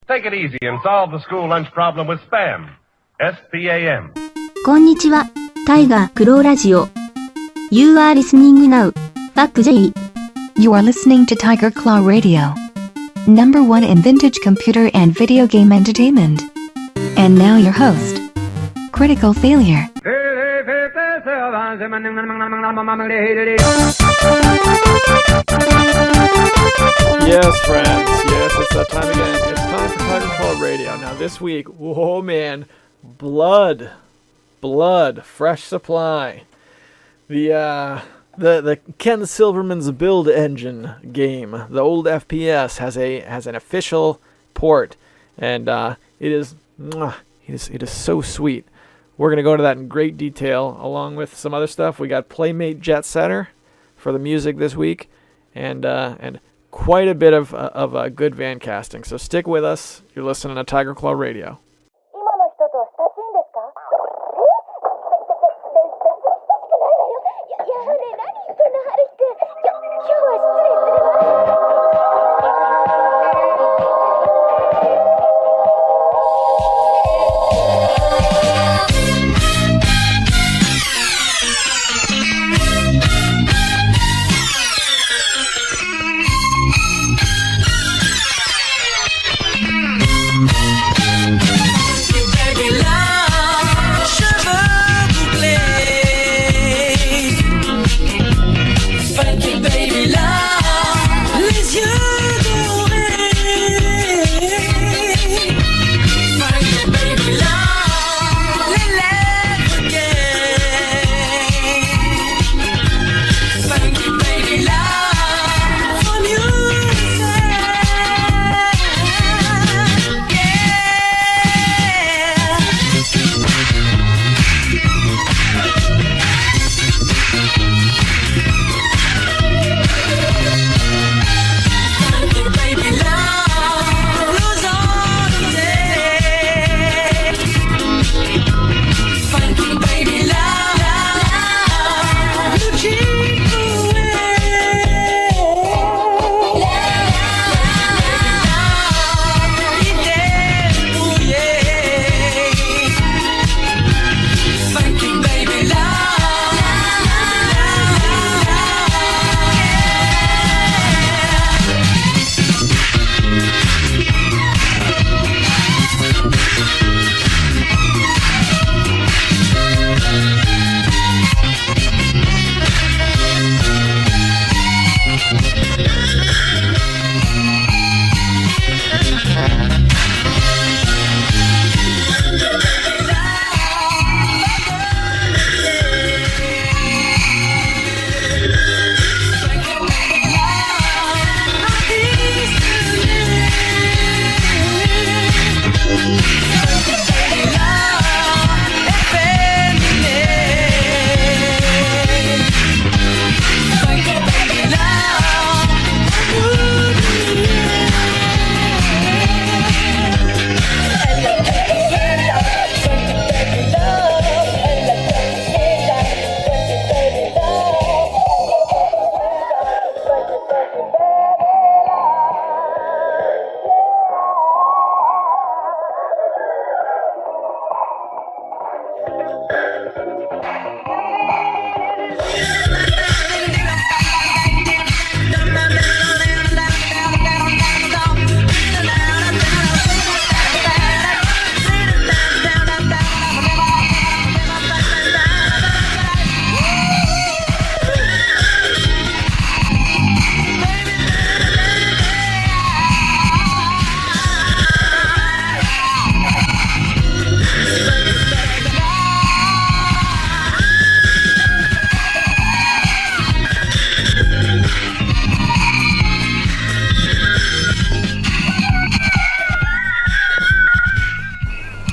Take it easy and solve the school lunch problem with SPAM. S-P-A-M. こんにちは、タイガークローラジオ。You are listening now. Back J. You are listening to Tiger Claw Radio. Number 1 in vintage computer and video game entertainment. And now your host, Critical Failure. Yes, friends. Yes, it's that time again. It's time for Tiger Claw Radio. Now, this week, oh man, Blood, Fresh Supply. The Ken Silverman's Build Engine game, the old FPS, has an official port, and it is so sweet. We're gonna go into that in great detail, along with some other stuff. We got Playmate Jet Setter for the music this week, and quite a bit of good van casting. So stick with us. You're listening to Tiger Claw Radio.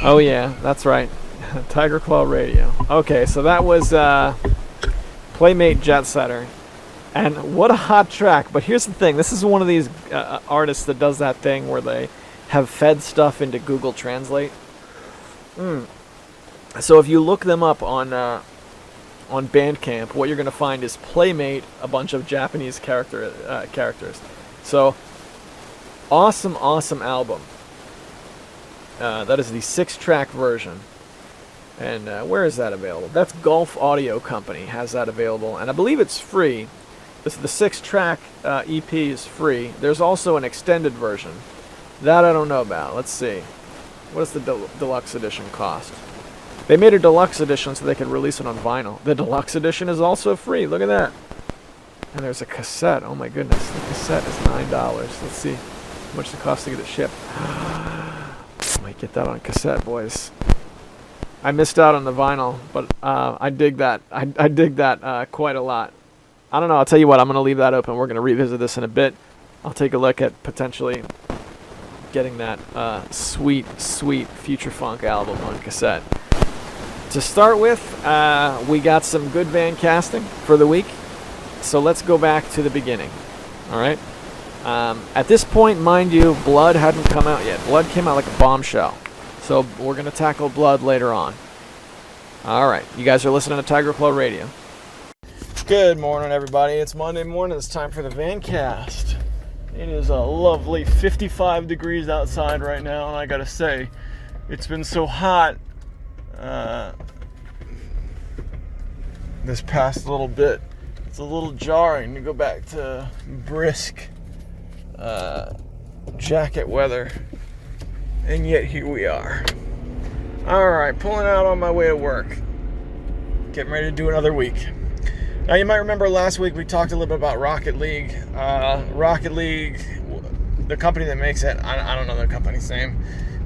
'Oh yeah, that's right. Tiger Claw Radio. Okay, so that was Playmate Jet Setter. And what a hot track. But here's the thing. This is one of these artists that does that thing where they have fed stuff into Google Translate. So if you look them up on Bandcamp, what you're going to find is Playmate, a bunch of Japanese characters. So, awesome album. That is the 6-track version. And where is that available? That's Golf Audio Company has that available, and I believe it's free. The 6-track EP is free. There's also an extended version. That I don't know about. Let's see. What does the deluxe edition cost? They made a deluxe edition so they could release it on vinyl. The deluxe edition is also free. Look at that. And there's a cassette. Oh my goodness. The cassette is $9. Let's see how much it costs to get it shipped. Might get that on cassette, boys. I missed out on the vinyl, but I dig that. I dig that quite a lot. I don't know. I'll tell you what. I'm going to leave that open. We're going to revisit this in a bit. I'll take a look at potentially getting that sweet Future Funk album on cassette. To start with, we got some good band casting for the week. So let's go back to the beginning. All right. At this point, mind you, Blood hadn't come out yet. Blood came out like a bombshell. So we're going to tackle Blood later on. All right. You guys are listening to Tiger Claw Radio. Good morning, everybody. It's Monday morning. It's time for the Vancast. It is a lovely 55 degrees outside right now, and I got to say, it's been so hot this past little bit. It's a little jarring to go back to brisk jacket weather. And yet here we are. Alright, pulling out on my way to work. Getting ready to do another week. Now you might remember last week we talked a little bit about Rocket League. Rocket League, the company that makes it, I don't know the company's name.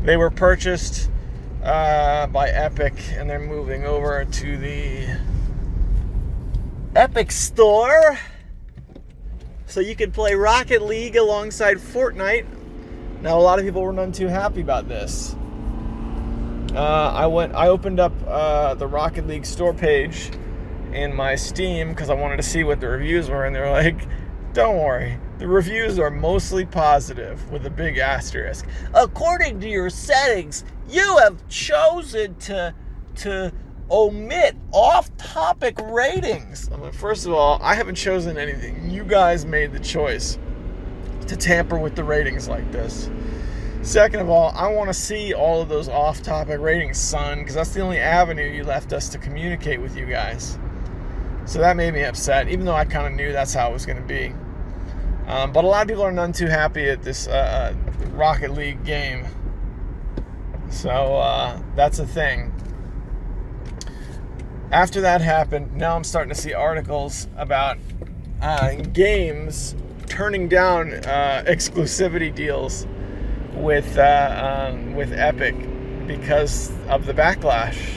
They were purchased by Epic, and they're moving over to the Epic Store. So you can play Rocket League alongside Fortnite. Now, a lot of people were none too happy about this. I opened up the Rocket League store page in my Steam because I wanted to see what the reviews were, and they were like, don't worry, the reviews are mostly positive with a big asterisk. According to your settings, you have chosen to omit off-topic ratings. I'm like, first of all, I haven't chosen anything. You guys made the choice to tamper with the ratings like this. Second of all, I want to see all of those off-topic ratings, son, because that's the only avenue you left us to communicate with you guys. So that made me upset, even though I kind of knew that's how it was going to be. But a lot of people are none too happy at this Rocket League game. So that's a thing. After that happened, now I'm starting to see articles about games turning down exclusivity deals with Epic because of the backlash.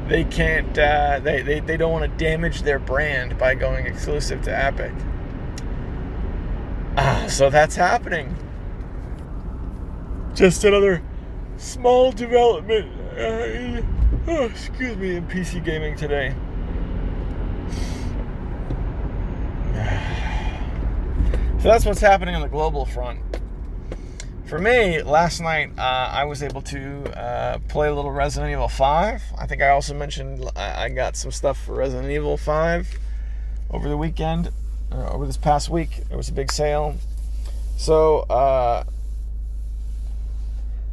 They can't. They don't want to damage their brand by going exclusive to Epic. So that's happening. Just another small development. Excuse me, in PC gaming today. So that's what's happening on the global front. For me, last night I was able to play a little Resident Evil 5. I think I also mentioned I got some stuff for Resident Evil 5 over the weekend, over this past week. There was a big sale. So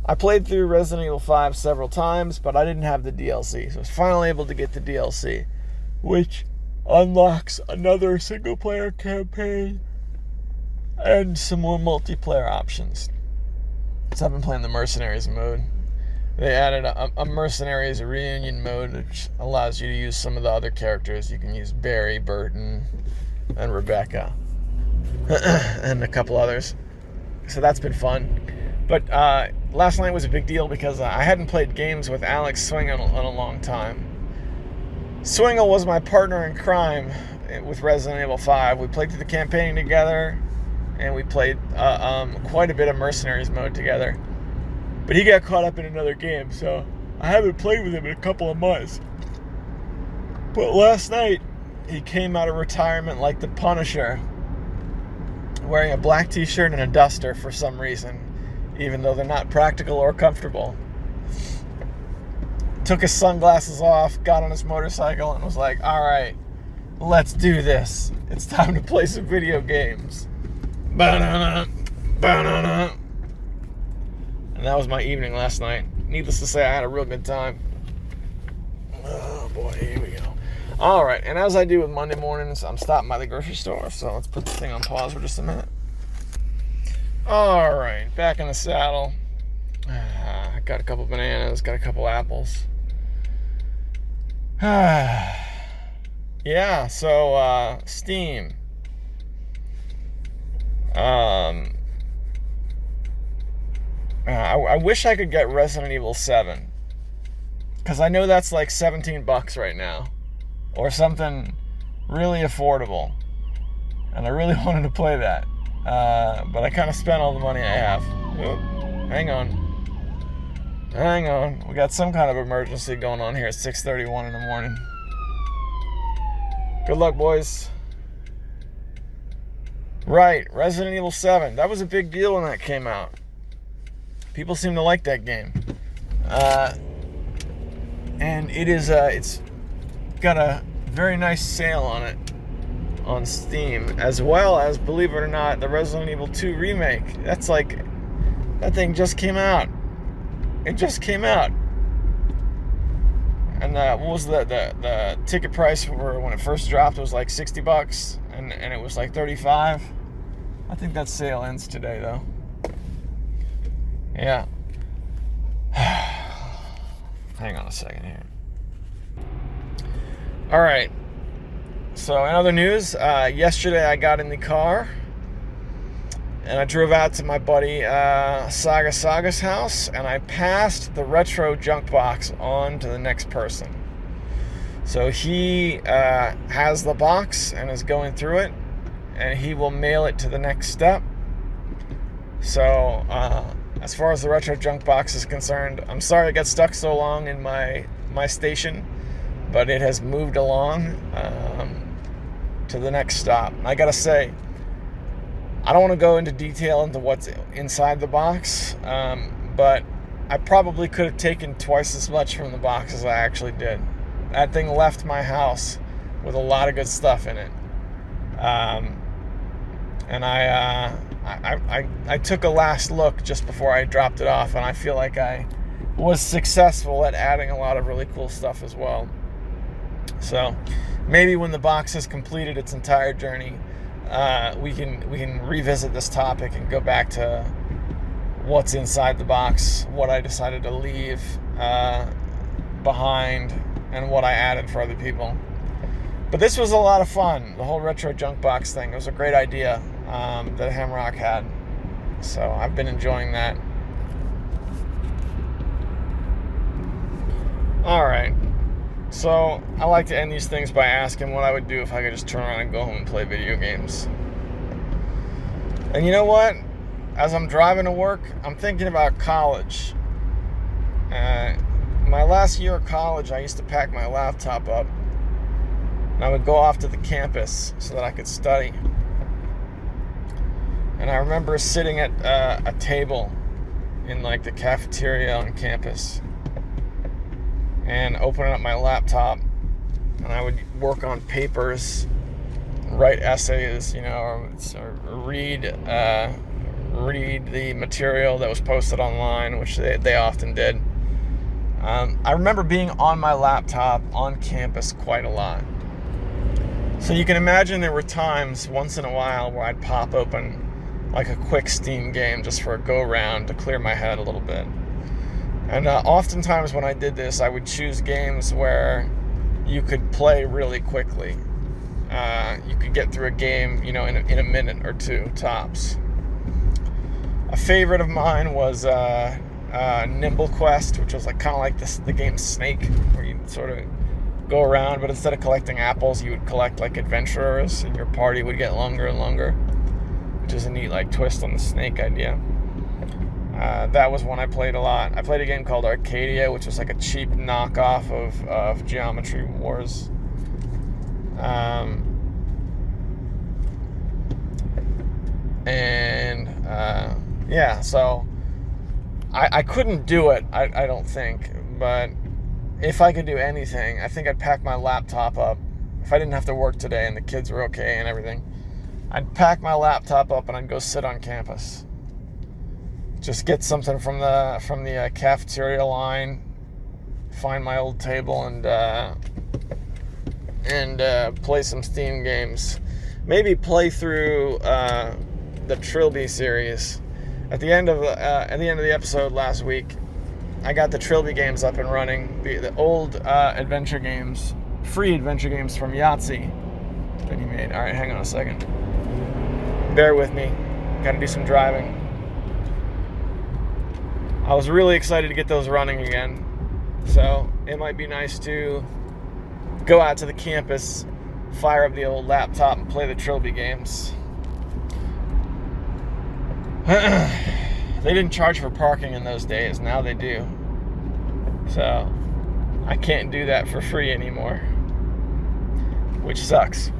I played through Resident Evil 5 several times, but I didn't have the DLC. So I was finally able to get the DLC, which unlocks another single-player campaign and some more multiplayer options. So I've been playing the Mercenaries mode. They added a Mercenaries reunion mode, which allows you to use some of the other characters. You can use Barry, Burton, and Rebecca, and a couple others. So that's been fun. But last night was a big deal because I hadn't played games with Alex Swingle in a long time. Swingle was my partner in crime with Resident Evil 5. We played through the campaign together, and we played quite a bit of Mercenaries mode together. But he got caught up in another game, so I haven't played with him in a couple of months. But last night, he came out of retirement like the Punisher, wearing a black t-shirt and a duster for some reason, even though they're not practical or comfortable. Took his sunglasses off, got on his motorcycle, and was like, all right, let's do this. It's time to play some video games. Ba-na-na, ba-na-na. And that was my evening last night. Needless to say, I had a real good time. Oh boy, here we go. All right, and as I do with Monday mornings, I'm stopping by the grocery store, so let's put this thing on pause for just a minute. All right, back in the saddle. I got a couple bananas, got a couple apples. Yeah, so Steam. I wish I could get Resident Evil 7. Because I know that's like $17 right now. Or something really affordable. And I really wanted to play that. But I kind of spent all the money I have. Oop, hang on. We got some kind of emergency going on here at 6:31 in the morning. Good luck, boys. Right, Resident Evil 7. That was a big deal when that came out. People seem to like that game. And it's got a very nice sale on it on Steam, as well as, believe it or not, the Resident Evil 2 remake. That's like, that thing just came out. It just came out. And what was the ticket price for when it first dropped? It was like $60, and it was like $35. I think that sale ends today, though. Yeah. Hang on a second here. All right. So in other news, yesterday I got in the car and I drove out to my buddy Saga's house, and I passed the retro junk box on to the next person. So he has the box and is going through it, and he will mail it to the next step. So as far as the retro junk box is concerned, I'm sorry it got stuck so long in my station, but it has moved along to the next stop. I gotta say, I don't want to go into detail into what's inside the box, but I probably could have taken twice as much from the box as I actually did. That thing left my house with a lot of good stuff in it. And I took a last look just before I dropped it off, and I feel like I was successful at adding a lot of really cool stuff as well. So maybe when the box has completed its entire journey, we can revisit this topic and go back to what's inside the box, what I decided to leave behind, and what I added for other people. But this was a lot of fun. The whole retro junk box thing, it was a great idea that Hamrock had. So I've been enjoying that. All right. So I like to end these things by asking what I would do if I could just turn around and go home and play video games. And you know what? As I'm driving to work, I'm thinking about college. My last year of college, I used to pack my laptop up, and I would go off to the campus so that I could study. And I remember sitting at a table in like the cafeteria on campus and opening up my laptop, and I would work on papers, write essays, or read the material that was posted online, which they often did. I remember being on my laptop on campus quite a lot. So you can imagine there were times once in a while where I'd pop open like a quick Steam game just for a go-round to clear my head a little bit. And oftentimes when I did this, I would choose games where you could play really quickly. You could get through a game, in a minute or two, tops. A favorite of mine was Nimble Quest, which was kind of like the game Snake, where you sort of go around, but instead of collecting apples, you would collect like adventurers, and your party would get longer and longer, which is a neat twist on the Snake idea. That was one I played a lot. I played a game called Arcadia, which was like a cheap knockoff of Geometry Wars. So I couldn't do it, I don't think, but if I could do anything, I think I'd pack my laptop up. If I didn't have to work today and the kids were okay and everything, I'd pack my laptop up and I'd go sit on campus. just get something from the cafeteria line, find my old table, and play some Steam games. Maybe play through the Trilby series. At the end of the episode last week, I got the Trilby games up and running. The old adventure games, free adventure games from Yahtzee that he made. All right, hang on a second. Bear with me. Got to do some driving. I was really excited to get those running again. So it might be nice to go out to the campus, fire up the old laptop, and play the Trilby games. They didn't charge for parking in those days. Now they do. So I can't do that for free anymore, which sucks.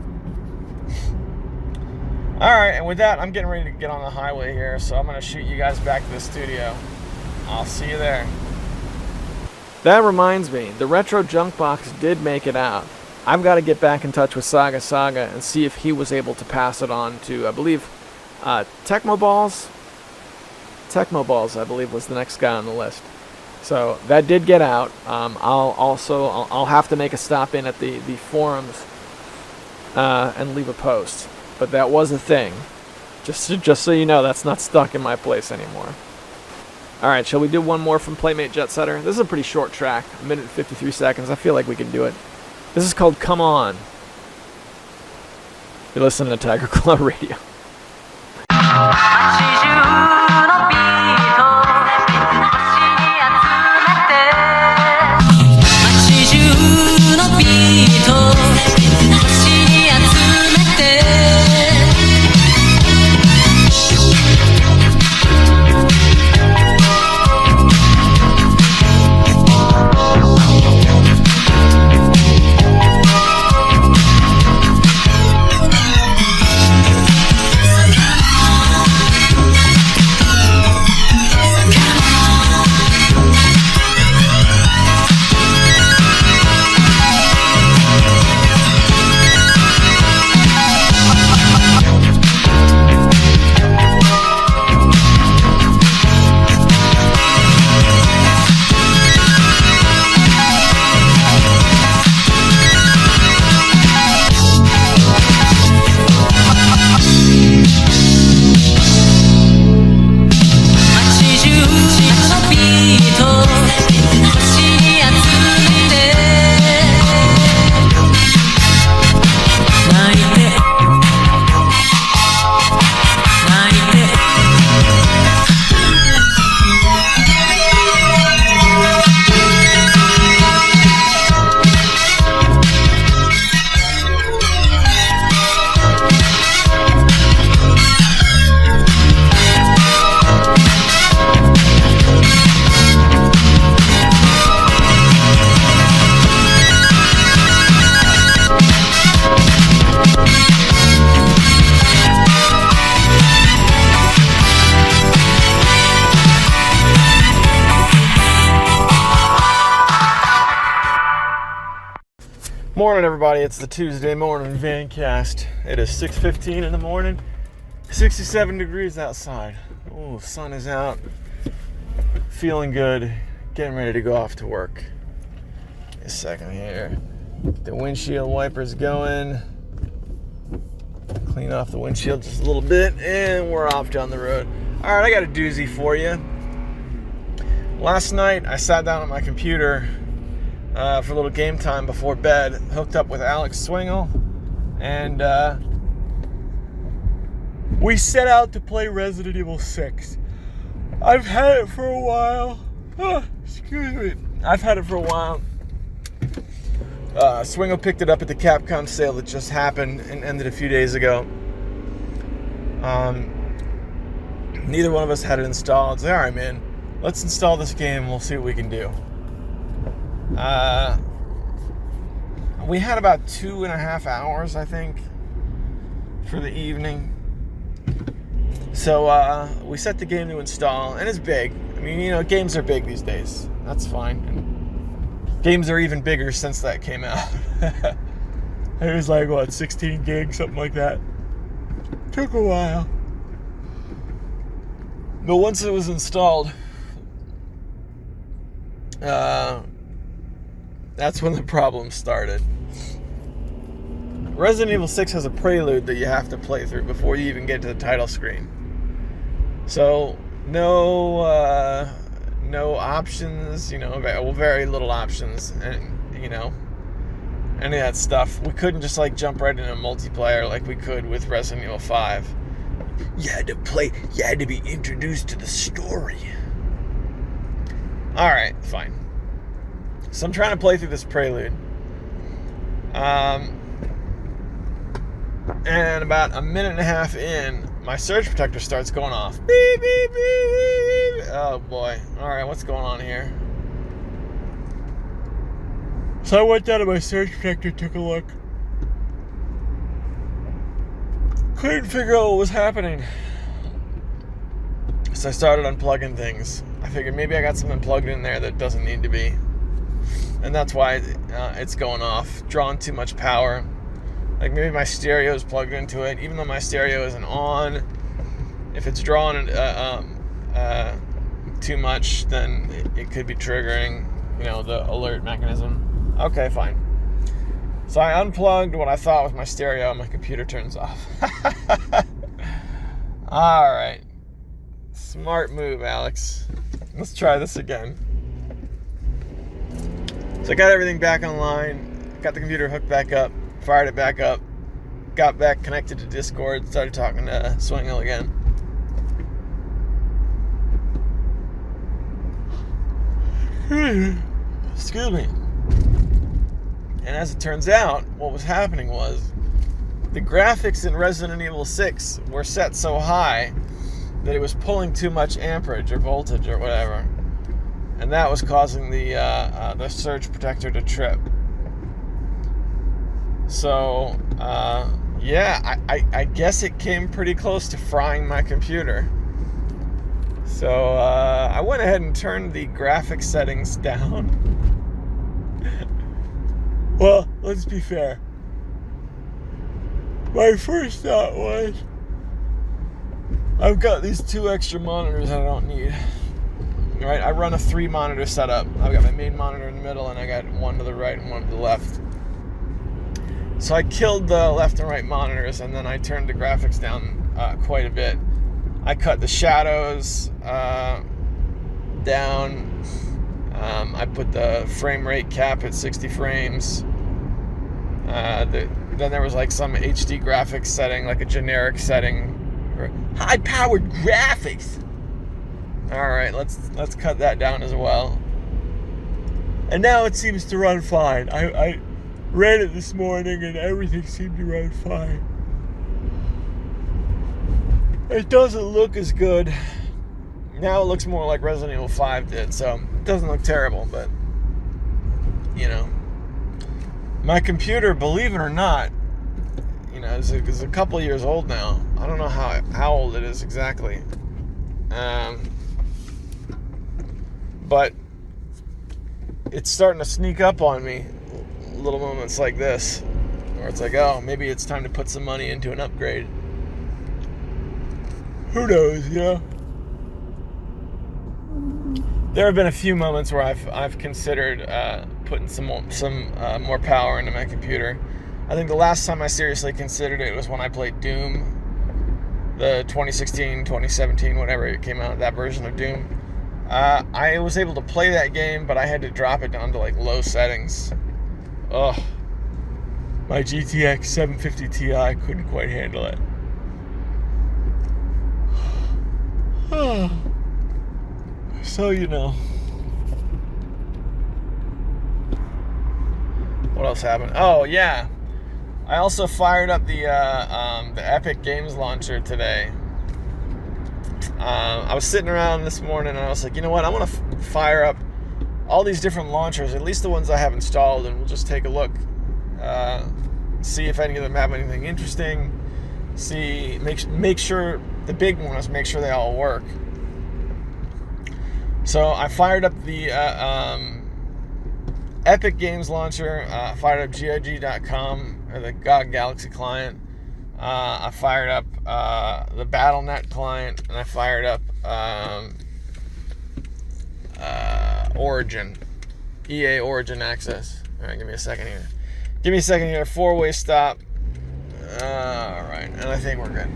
Alright, and with that, I'm getting ready to get on the highway here, so I'm going to shoot you guys back to the studio. I'll see you there. That reminds me, the Retro Junk Box did make it out. I've got to get back in touch with Saga and see if he was able to pass it on to, I believe, Tecmo Balls. Tecmo Balls, I believe, was the next guy on the list. So that did get out. I'll have to make a stop in at the forums and leave a post. But that was a thing. Just so you know, that's not stuck in my place anymore. Alright, shall we do one more from Playmate Jet Setter? This is a pretty short track, 1 minute and 53 seconds. I feel like we can do it. This is called Come On. You're listening to Tiger Claw Radio. Morning, everybody. It's the Tuesday morning Vancast. It is 6:15 in the morning. 67 degrees outside. Oh, sun is out. Feeling good. Getting ready to go off to work. A second here. Get the windshield wipers going. Clean off the windshield just a little bit, and we're off down the road. All right, I got a doozy for you. Last night, I sat down at my computer for a little game time before bed, hooked up with Alex Swingle, and we set out to play Resident Evil 6. I've had it for a while. Excuse me. I've had it for a while. Swingle picked it up at the Capcom sale that just happened and ended a few days ago. Neither one of us had it installed. It's like, all right, man, let's install this game and we'll see what we can do. We had about 2.5 hours, I think, for the evening. So we set the game to install, and it's big. I mean, you know, games are big these days. That's fine. And games are even bigger since that came out. It was like, what, 16 gigs, something like that. Took a while. But once it was installed, that's when the problem started. Resident Evil 6 has a prelude that you have to play through before you even get to the title screen. So, no options, very little options, and, any of that stuff. We couldn't just, jump right into multiplayer like we could with Resident Evil 5. You had to be introduced to the story. Alright, fine. So I'm trying to play through this prelude. And about a minute and a half in, my surge protector starts going off. Beep, beep, beep, beep, beep. Oh boy. Alright, what's going on here? So I went down to my surge protector, took a look. Couldn't figure out what was happening. So I started unplugging things. I figured maybe I got something plugged in there that doesn't need to be. And that's why it's going off. Drawing too much power. Maybe my stereo is plugged into it. Even though my stereo isn't on, if it's drawing too much, then it could be triggering, the alert mechanism. Okay, fine. So I unplugged what I thought was my stereo, and my computer turns off. Alright. Smart move, Alex. Let's try this again. So I got everything back online, got the computer hooked back up, fired it back up, got back connected to Discord, started talking to Swingle again. Excuse me. And as it turns out, what was happening was the graphics in Resident Evil 6 were set so high that it was pulling too much amperage or voltage or whatever. And that was causing the surge protector to trip. So, I guess it came pretty close to frying my computer. So, I went ahead and turned the graphics settings down. Well, let's be fair. My first thought was, I've got these 2 extra monitors I don't need. Right, I run a 3-monitor setup. I've got my main monitor in the middle, and I got one to the right and one to the left. So I killed the left and right monitors, and then I turned the graphics down quite a bit. I cut the shadows down. I put the frame rate cap at 60 frames. Then there was some HD graphics setting, a generic setting for high-powered graphics. All right, let's cut that down as well. And now it seems to run fine. I ran it this morning and everything seemed to run fine. It doesn't look as good. Now it looks more like Resident Evil 5 did, so it doesn't look terrible, but my computer, believe it or not, is a couple years old now. I don't know how old it is exactly. But it's starting to sneak up on me, little moments like this, where it's oh, maybe it's time to put some money into an upgrade. Who knows, There have been a few moments where I've considered putting some more power into my computer. I think the last time I seriously considered it was when I played Doom, the 2016, 2017, whatever it came out, that version of Doom. I was able to play that game, but I had to drop it down to low settings. Ugh. My GTX 750 Ti couldn't quite handle it. So, what else happened? Oh, yeah. I also fired up the Epic Games Launcher today. I was sitting around this morning and I was like, you know what? I want to fire up all these different launchers, at least the ones I have installed, and we'll just take a look, see if any of them have anything interesting. Make sure the big ones, make sure they all work. So I fired up the Epic Games Launcher, fired up GOG.com, or the GOG Galaxy client. I fired up the Battle.net client, and I fired up Origin. EA Origin access. Alright, give me a second here. 4-way stop. Alright, and I think we're good.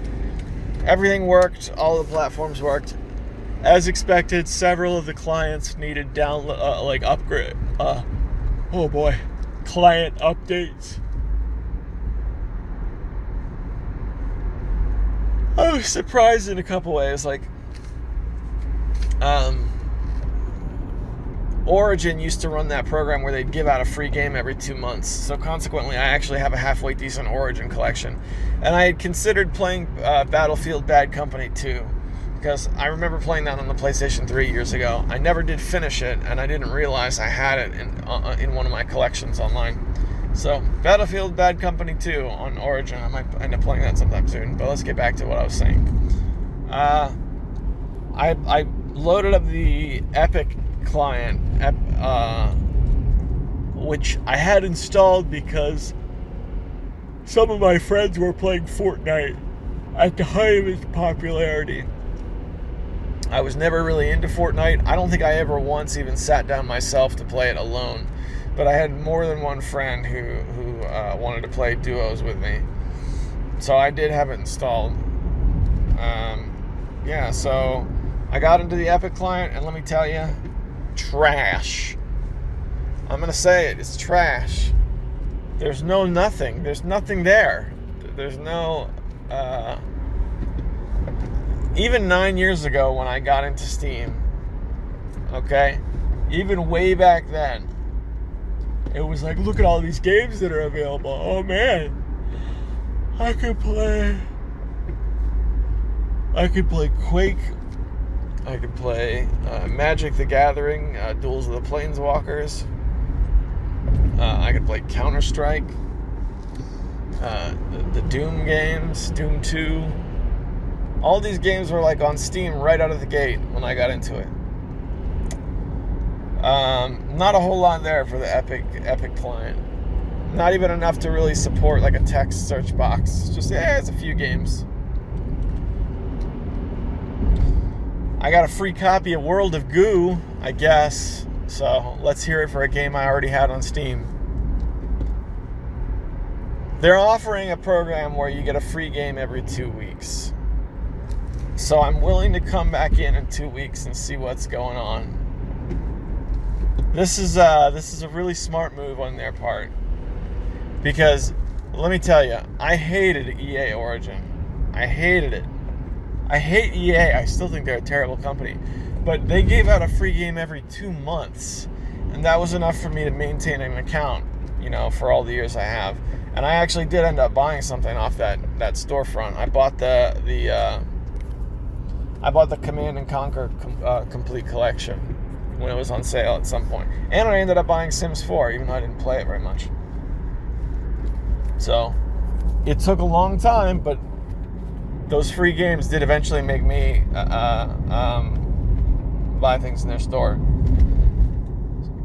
Everything worked. All the platforms worked. As expected, several of the clients needed upgrade. Client updates. I was surprised in a couple ways. Origin used to run that program where they'd give out a free game every 2 months. So consequently, I actually have a halfway decent Origin collection. And I had considered playing Battlefield Bad Company 2. Because I remember playing that on the PlayStation 3 years ago. I never did finish it, and I didn't realize I had it in one of my collections online. So, Battlefield Bad Company 2 on Origin. I might end up playing that sometime soon. But let's get back to what I was saying. I loaded up the Epic client, which I had installed because some of my friends were playing Fortnite at the height of its popularity. I was never really into Fortnite. I don't think I ever once even sat down myself to play it alone. But I had more than one friend who wanted to play duos with me. So I did have it installed. So I got into the Epic client, and let me tell you, trash. I'm going to say it. It's trash. There's nothing. There's nothing there. There's no... Even 9 years ago when I got into Steam, okay, even way back then, it was like, look at all these games that are available. Oh man, I could play Quake, I could play Magic the Gathering, Duels of the Planeswalkers, I could play Counter-Strike, the Doom games, Doom 2. All these games were on Steam right out of the gate when I got into it. Not a whole lot there for the Epic client. Not even enough to really support a text search box. Just, it's a few games. I got a free copy of World of Goo, I guess. So let's hear it for a game I already had on Steam. They're offering a program where you get a free game every 2 weeks. So I'm willing to come back in 2 weeks and see what's going on. This is a really smart move on their part, because let me tell you, I hated EA Origin. I hated it. I hate EA. I still think they're a terrible company, but they gave out a free game every 2 months, and that was enough for me to maintain an account, for all the years I have. And I actually did end up buying something off that storefront. I bought the Command and Conquer Complete Collection when it was on sale at some point. And I ended up buying Sims 4, even though I didn't play it very much. So, it took a long time, but those free games did eventually make me buy things in their store.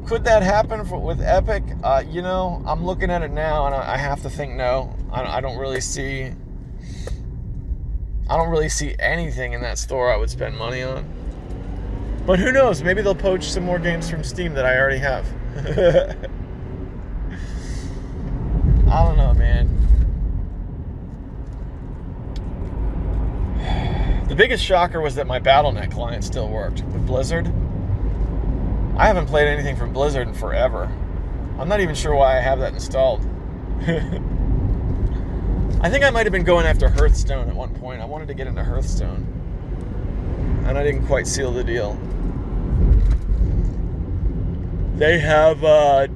Could that happen with Epic? I'm looking at it now, and I have to think no. I don't really see anything in that store I would spend money on. But who knows? Maybe they'll poach some more games from Steam that I already have. I don't know, man. The biggest shocker was that my Battle.net client still worked with Blizzard. I haven't played anything from Blizzard in forever. I'm not even sure why I have that installed. I think I might have been going after Hearthstone at one point. I wanted to get into Hearthstone, and I didn't quite seal the deal. They have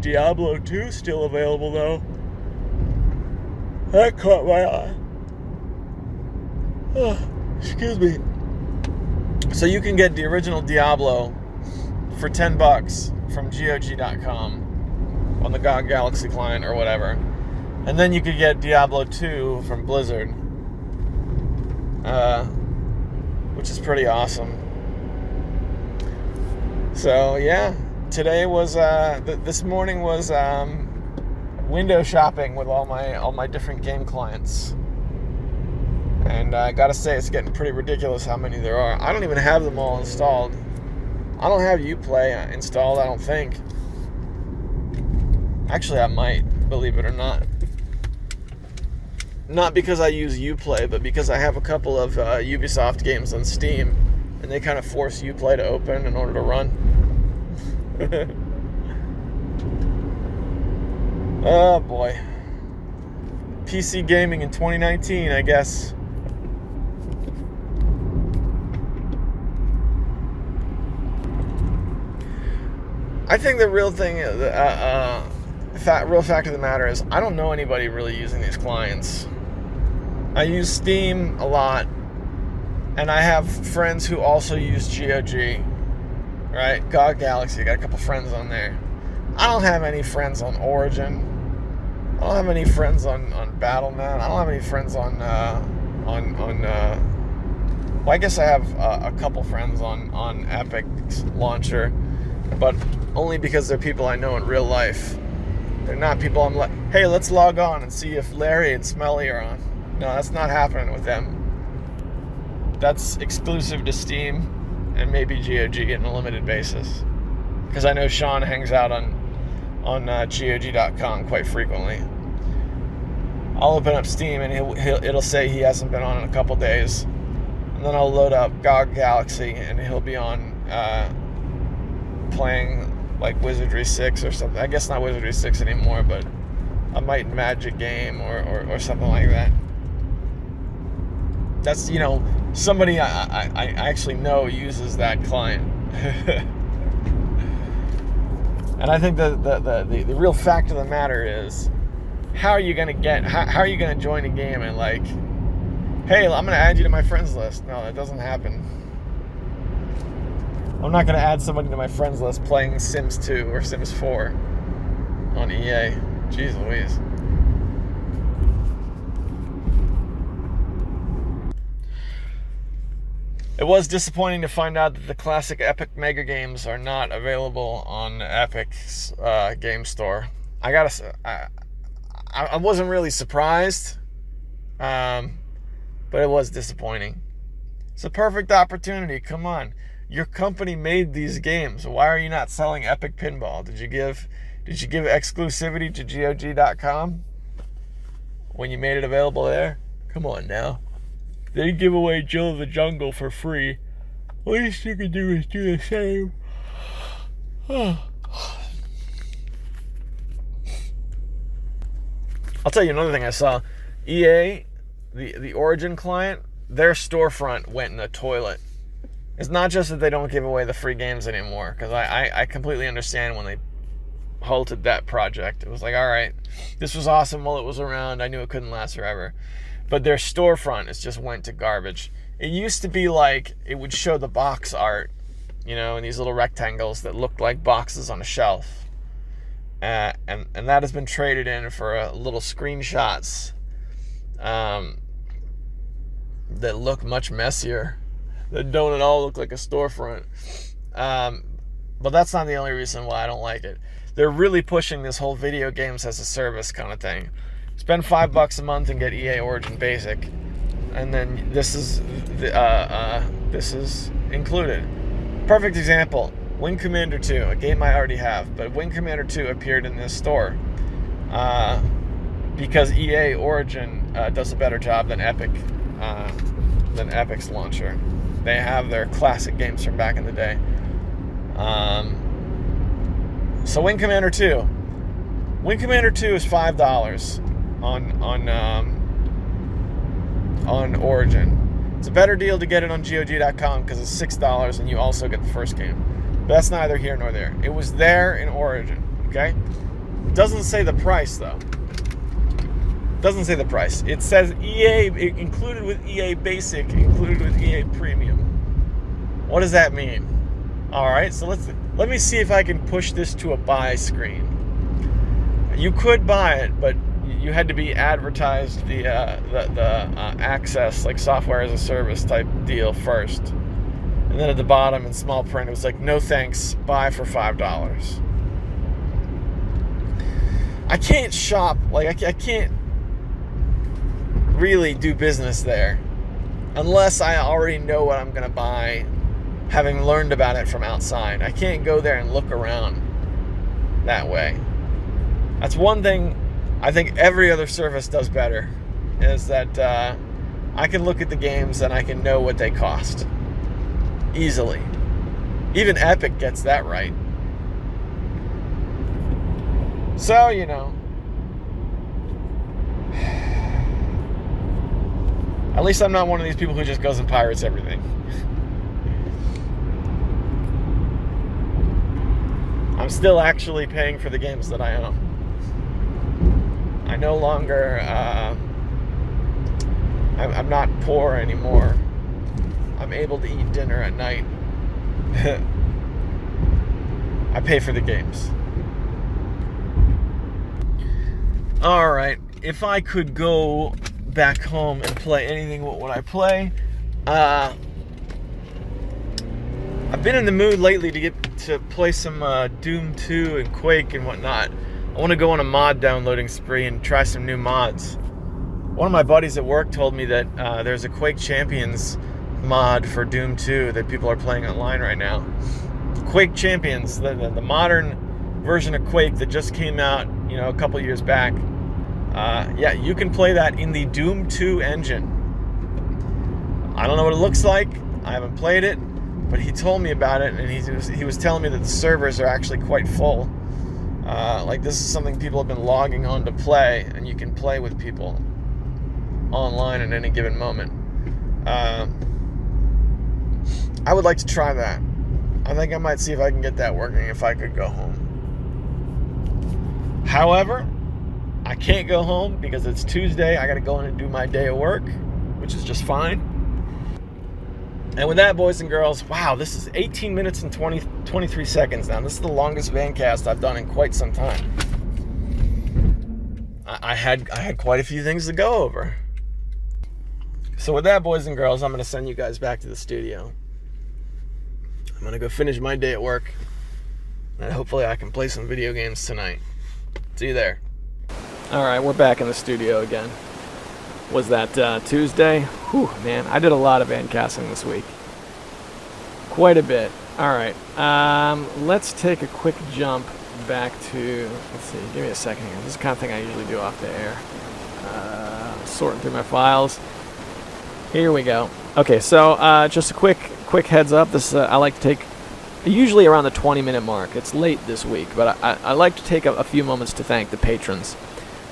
Diablo 2 still available, though. That caught my eye. Oh, excuse me. So you can get the original Diablo for $10 from GOG.com on the GOG Galaxy client or whatever. And then you could get Diablo 2 from Blizzard, which is pretty awesome. So yeah, today was this morning was window shopping with all my different game clients. And I gotta say, it's getting pretty ridiculous how many there are. I don't even have them all installed. I don't have Uplay installed, I don't think. Actually, I might, believe it or not. Not because I use Uplay, but because I have a couple of Ubisoft games on Steam, and they kind of force Uplay to open in order to run. Oh boy. PC gaming in 2019, I guess. I think the real thing, real fact of the matter is, I don't know anybody really using these clients. I use Steam a lot, and I have friends who also use GOG, right? GOG Galaxy, got a couple friends on there. I don't have any friends on Origin. I don't have any friends on Battle.net. I don't have any friends on well, I guess I have a couple friends on Epic's launcher, but only because they're people I know in real life. They're not people I'm like, hey, let's log on and see if Larry and Smelly are on. No, that's not happening with them. That's exclusive to Steam and maybe GOG on a limited basis. Because I know Sean hangs out on GOG.com quite frequently. I'll open up Steam and it'll say he hasn't been on in a couple days. And then I'll load up GOG Galaxy and he'll be on playing like Wizardry 6 or something. I guess not Wizardry 6 anymore, but a Might and Magic game or something like that. That's, somebody I actually know uses that client. And I think the real fact of the matter is, how are you gonna join a game and like, hey, I'm gonna add you to my friends list? No, that doesn't happen. I'm not gonna add somebody to my friends list playing Sims 2 or Sims 4 on EA. Jeez Louise. It was disappointing to find out that the classic Epic Mega Games are not available on Epic's game store. I wasn't really surprised, but it was disappointing. It's a perfect opportunity. Come on, your company made these games. Why are you not selling Epic Pinball? Did you give exclusivity to GOG.com when you made it available there? Come on now. They give away Jill of the Jungle for free. The least you can do is do the same. I'll tell you another thing I saw. EA, the Origin client, their storefront went in the toilet. It's not just that they don't give away the free games anymore, because I completely understand when they halted that project. It was like, all right, this was awesome while it was around. I knew it couldn't last forever. But their storefront just went to garbage. It used to be like it would show the box art, in these little rectangles that looked like boxes on a shelf. And that has been traded in for little screenshots that look much messier, that don't at all look like a storefront. But that's not the only reason why I don't like it. They're really pushing this whole video games as a service kind of thing. Spend $5 a month and get EA Origin Basic, and then this is included. Perfect example: Wing Commander 2, a game I already have, but Wing Commander 2 appeared in this store because EA Origin does a better job than Epic's launcher. They have their classic games from back in the day. So Wing Commander 2. Wing Commander 2 is $5 on Origin. It's a better deal to get it on GOG.com because it's $6 and you also get the first game. But that's neither here nor there. It was there in Origin, okay? It doesn't say the price, though. It doesn't say the price. It says EA, included with EA Basic, included with EA Premium. What does that mean? All right, so let me see if I can push this to a buy screen. You could buy it, but you had to be advertised the access, like software as a service type deal first. And then at the bottom in small print, it was like, no thanks, buy for $5. I can't shop, like I can't really do business there. unless I already know what I'm going to buy, having learned about it from outside. I can't go there and look around that way. That's one thing I think every other service does better, is that I can look at the games and I can know what they cost easily. Even Epic gets that right. So, you know, at least I'm not one of these people who just goes and pirates everything. I'm still actually paying for the games that I own. I no longer, I'm not poor anymore. I'm able to eat dinner at night. I pay for the games. Alright, if I could go back home and play anything, what would I play? I've been in the mood lately to get to play some Doom 2 and Quake and whatnot. I want to go on a mod downloading spree and try some new mods. One of my buddies at work told me that there's a Quake Champions mod for Doom 2 that people are playing online right now. Quake Champions, the modern version of Quake that just came out, you know, a couple years back. Yeah, you can play that in the Doom 2 engine. I don't know what it looks like. I haven't played it, but he told me about it, and he was telling me that the servers are actually quite full. Like, this is something people have been logging on to play, and you can play with people online at any given moment. I would like to try that. I think I might see if I can get that working if I could go home. However, I can't go home because it's Tuesday. I got to go in and do my day of work, which is just fine. And with that, boys and girls, wow, this is 18 minutes and 23 seconds now. This is the longest Vancast I've done in quite some time. I had quite a few things to go over. So with that, boys and girls, I'm going to send you guys back to the studio. I'm going to go finish my day at work, and hopefully I can play some video games tonight. See you there. All right, we're back in the studio again. Was that Tuesday? Whew, man, I did a lot of Vancasting this week. Quite a bit. All right, let's take a quick jump back to, let's see, give me a second here. This is the kind of thing I usually do off the air. Sorting through my files. Here we go. Okay, so just a quick heads up. This I like to take usually around the 20-minute mark. It's late this week, but I like to take a few moments to thank the patrons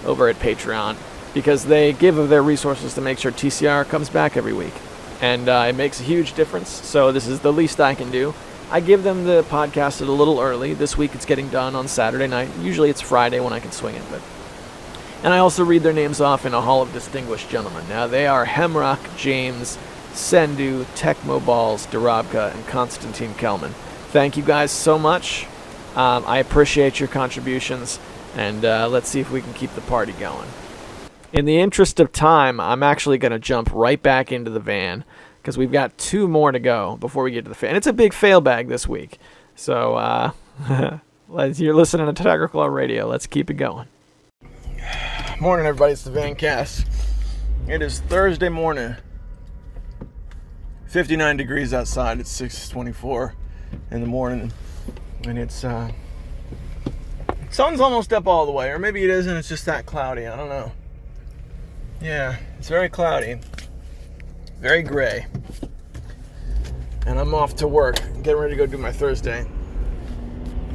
over at Patreon, because they give of their resources to make sure TCR comes back every week, and it makes a huge difference. So this is the least I can do. I give them the podcast a little early. This week it's getting done on Saturday night. Usually it's Friday when I can swing it, and I also read their names off in a hall of distinguished gentlemen. Now they are Hemrock, James, Sendu, Tecmo Balls, Darabka, and Konstantin Kelman. Thank you guys so much. I appreciate your contributions, and let's see if we can keep the party going. In the interest of time, I'm actually going to jump right back into the van, because we've got 2 more to go before we get to the fan. It's a big fail bag this week. So, you're listening to Tiger Claw Radio. Let's keep it going. Morning, everybody. It's the Vancast. It is Thursday morning. 59 degrees outside. It's 6:24 in the morning, and it's sun's almost up all the way, or maybe it isn't. It's just that cloudy. I don't know. Yeah, it's very cloudy, very gray, and I'm off to work, getting ready to go do my Thursday.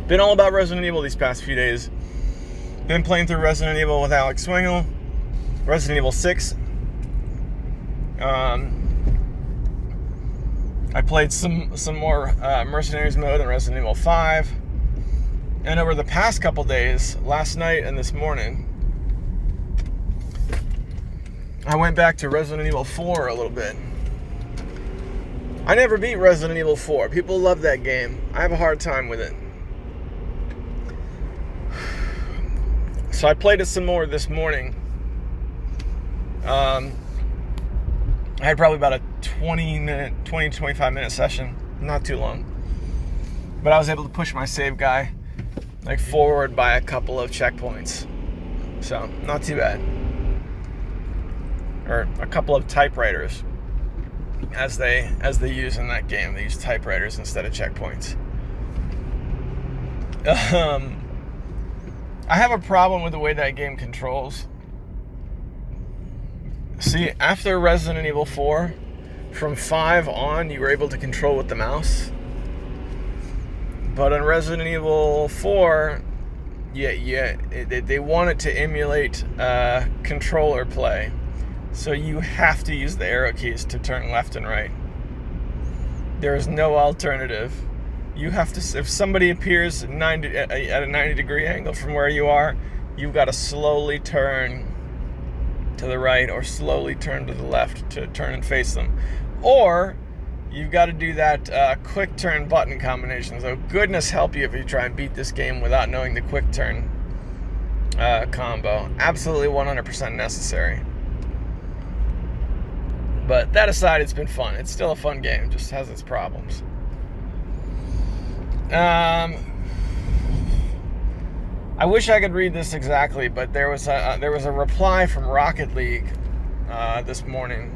Been all about Resident Evil these past few days. Been playing through Resident Evil with Alex Swingle, Resident Evil 6. I played some more Mercenaries mode in Resident Evil 5. And over the past couple days, last night and this morning, I went back to Resident Evil 4 a little bit. I never beat Resident Evil 4. People love that game. I have a hard time with it. So I played it some more this morning. I had probably about a 20 to 25 minute session. Not too long. But I was able to push my save guy forward by a couple of checkpoints. So, not too bad. Or a couple of typewriters. as they use in that game. They use typewriters instead of checkpoints. I have a problem with the way that game controls. See, after Resident Evil 4, from 5 on, you were able to control with the mouse. But on Resident Evil 4, they want it to emulate controller play. So you have to use the arrow keys to turn left and right. There is no alternative. You have to, if somebody appears at a 90-degree angle from where you are, you've got to slowly turn to the right or slowly turn to the left to turn and face them. Or you've got to do that quick turn button combination. So goodness help you if you try and beat this game without knowing the quick turn combo. Absolutely 100% necessary. But that aside, it's been fun. It's still a fun game. It just has its problems. I wish I could read this exactly, but there was a reply from Rocket League this morning.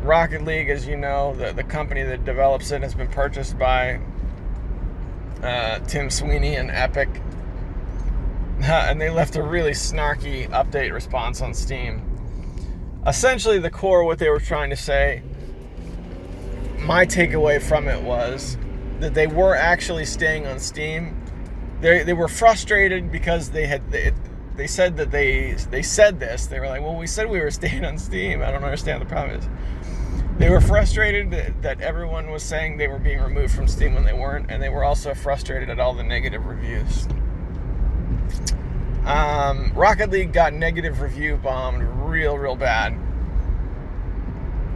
Rocket League, as you know, the company that develops it has been purchased by Tim Sweeney and Epic. And they left a really snarky update response on Steam. Essentially, the core of what they were trying to say, my takeaway from it was that they were actually staying on Steam. They were frustrated because they said that they said this. They were like, well, we said we were staying on Steam. I don't understand what the problem is. They were frustrated that everyone was saying they were being removed from Steam when they weren't, and they were also frustrated at all the negative reviews. Rocket League got negative review bombed real bad.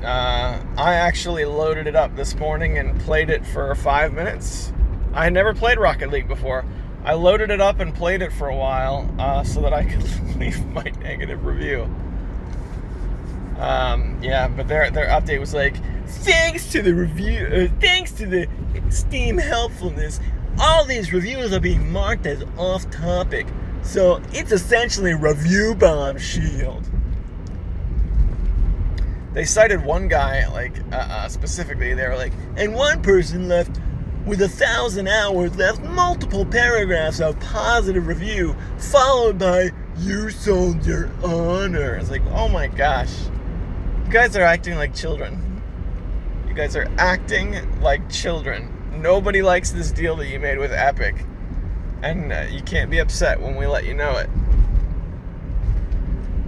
I actually loaded it up this morning and played it for 5 minutes. I had never played Rocket League before. I loaded it up and played it for a while so that I could leave my negative review. But their update was like, thanks to the Steam helpfulness, all these reviews are being marked as off topic. So it's essentially a review bomb shield. They cited one guy, specifically, they were like, and one person left with 1,000 hours, left multiple paragraphs of positive review, followed by, you sold your honor. It's like, oh my gosh. You guys are acting like children. You guys are acting like children. Nobody likes this deal that you made with Epic. And you can't be upset when we let you know it.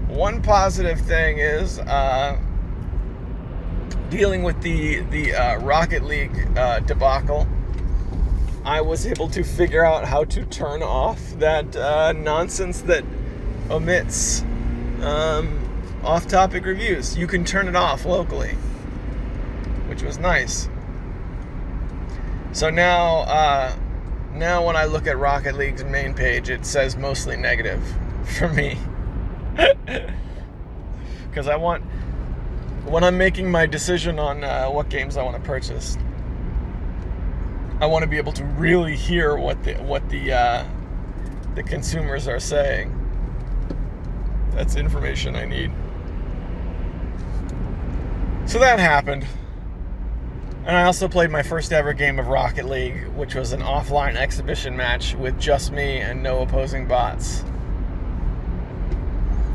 One positive thing is dealing with the Rocket League debacle. I was able to figure out how to turn off that nonsense that omits off-topic reviews. You can turn it off locally, which was nice. So now when I look at Rocket League's main page, it says mostly negative for me. Because when I'm making my decision on what games I want to purchase, I want to be able to really hear what the consumers are saying. That's information I need. So that happened. And I also played my first ever game of Rocket League, which was an offline exhibition match with just me and no opposing bots.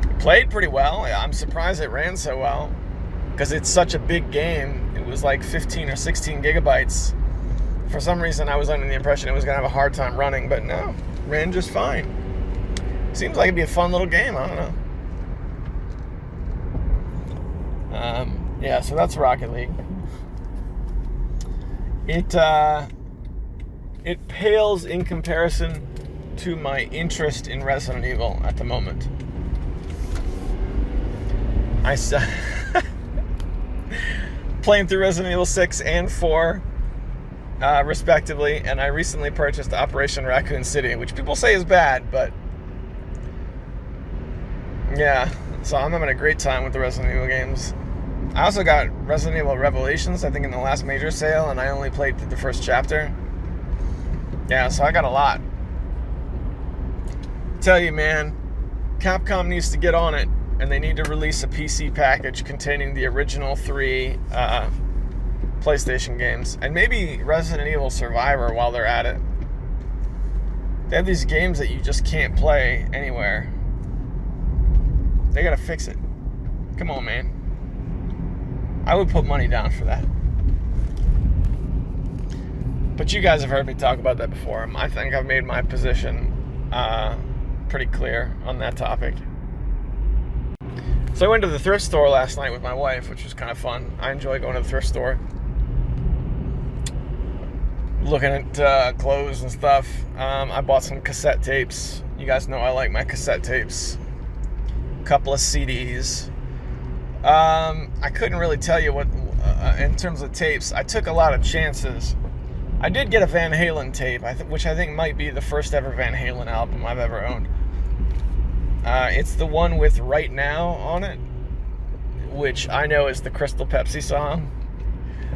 It played pretty well. I'm surprised it ran so well, because it's such a big game. It was like 15 or 16 gigabytes. For some reason, I was under the impression it was going to have a hard time running, but no, ran just fine. Seems like it'd be a fun little game. I don't know. So that's Rocket League. It pales in comparison to my interest in Resident Evil at the moment. I playing through Resident Evil 6 and 4, respectively, and I recently purchased Operation Raccoon City, which people say is bad, but yeah, so I'm having a great time with the Resident Evil games. I also got Resident Evil Revelations, I think, in the last major sale, and I only played through the first chapter. Yeah, so I got a lot. Tell you, man, Capcom needs to get on it and they need to release a PC package containing the original 3 PlayStation games, and maybe Resident Evil Survivor while they're at it. They have these games that you just can't play anywhere. They gotta fix it. Come on, man. I would put money down for that. But you guys have heard me talk about that before. I think I've made my position pretty clear on that topic. So I went to the thrift store last night with my wife, which was kind of fun. I enjoy going to the thrift store, looking at clothes and stuff. I bought some cassette tapes. You guys know I like my cassette tapes. A couple of CDs. I couldn't really tell you what, in terms of tapes, I took a lot of chances. I did get a Van Halen tape, which I think might be the first ever Van Halen album I've ever owned. It's the one with Right Now on it, which I know is the Crystal Pepsi song.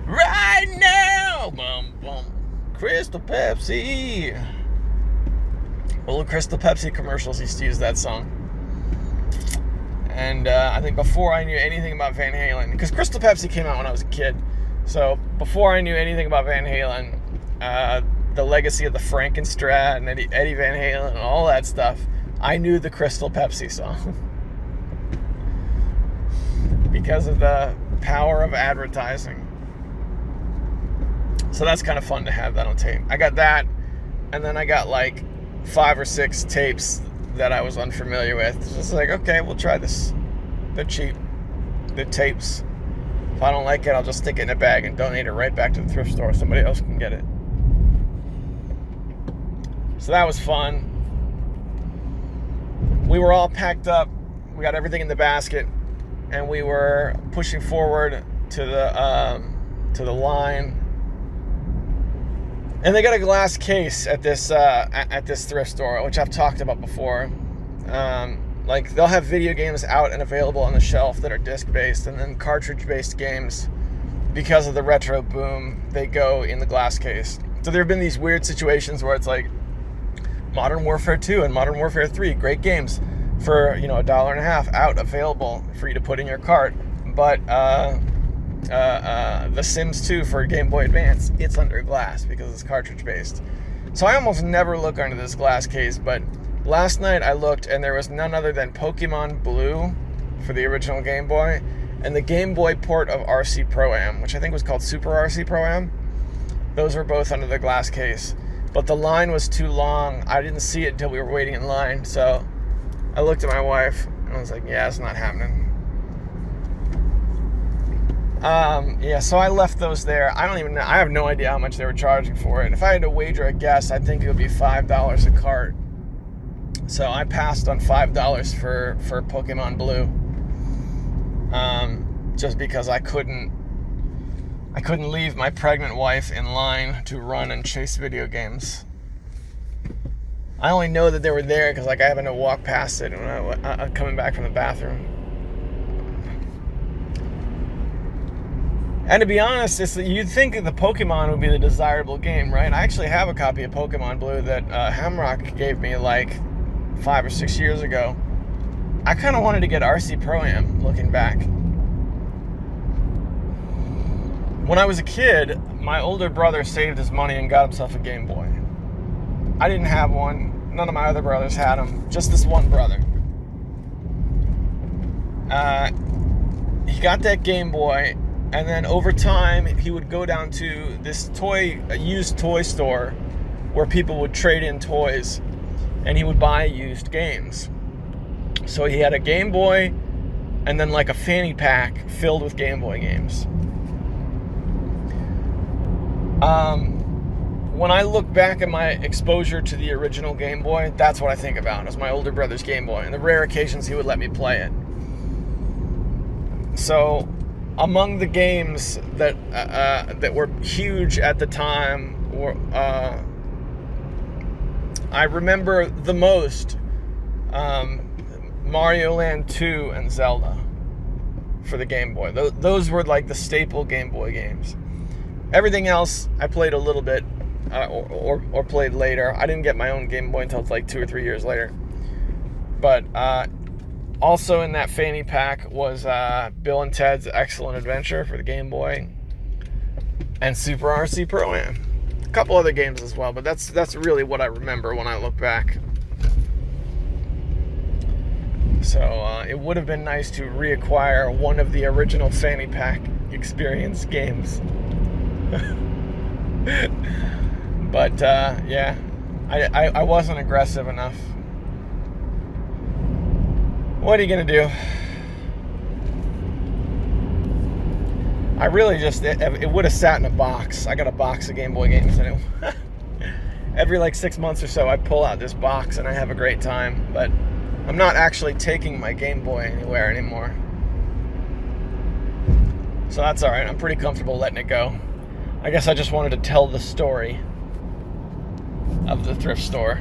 Right now! Bum, bum. Crystal Pepsi! Well, the Crystal Pepsi commercials used to use that song. And I think before I knew anything about Van Halen, because Crystal Pepsi came out when I was a kid, so before I knew anything about Van Halen, the legacy of the Frankenstrat and Eddie Van Halen and all that stuff, I knew the Crystal Pepsi song. Because of the power of advertising. So that's kind of fun to have that on tape. I got that, and then I got like 5 or 6 tapes that I was unfamiliar with. It's just like, okay, we'll try this. They're cheap. They're tapes. If I don't like it, I'll just stick it in a bag and donate it right back to the thrift store. Somebody else can get it. So that was fun. We were all packed up. We got everything in the basket, and we were pushing forward to the line. And they got a glass case at this thrift store, which I've talked about before. Like, they'll have video games out and available on the shelf that are disc-based, and then cartridge-based games, because of the retro boom, they go in the glass case. So there have been these weird situations where it's like Modern Warfare 2 and Modern Warfare 3, great games for, $1.50 out, available for you to put in your cart. But The Sims 2 for Game Boy Advance, it's under glass because it's cartridge based. So I almost never look under this glass case, but last night I looked and there was none other than Pokemon Blue for the original Game Boy and the Game Boy port of RC Pro-Am, which I think was called Super RC Pro-Am. Those were both under the glass case, but the line was too long. I didn't see it until we were waiting in line, so I looked at my wife and I was like, yeah, it's not happening. So I left those there. I don't even know. I have no idea how much they were charging for it. If I had to wager a guess, I think it would be $5 a cart. So I passed on $5 for Pokemon Blue. Just because I couldn't leave my pregnant wife in line to run and chase video games. I only know that they were there because I happened to walk past it when I coming back from the bathroom. And to be honest, you'd think that the Pokemon would be the desirable game, right? I actually have a copy of Pokemon Blue that Hamrock gave me like 5 or 6 years ago. I kind of wanted to get RC Pro-Am, looking back. When I was a kid, my older brother saved his money and got himself a Game Boy. I didn't have one. None of my other brothers had them. Just this one brother. He got that Game Boy, and then over time, he would go down to this used toy store where people would trade in toys, and he would buy used games. So he had a Game Boy, and then like a fanny pack filled with Game Boy games. When I look back at my exposure to the original Game Boy, that's what I think about. It was my older brother's Game Boy, and the rare occasions he would let me play it. So, among the games that were huge at the time, I remember the most Mario Land 2 and Zelda for the Game Boy. Those were like the staple Game Boy games. Everything else I played a little bit or played later. I didn't get my own Game Boy until like 2 or 3 years later. But Also in that fanny pack was Bill and Ted's Excellent Adventure for the Game Boy and Super RC Pro-Am. A couple other games as well, but that's really what I remember when I look back. So it would have been nice to reacquire one of the original fanny pack experience games. But yeah, I wasn't aggressive enough. What are you gonna do? I really just, it would have sat in a box. I got a box of Game Boy games, and every like 6 months or so I pull out this box and I have a great time, but I'm not actually taking my Game Boy anywhere anymore. So that's alright, I'm pretty comfortable letting it go. I guess I just wanted to tell the story of the thrift store.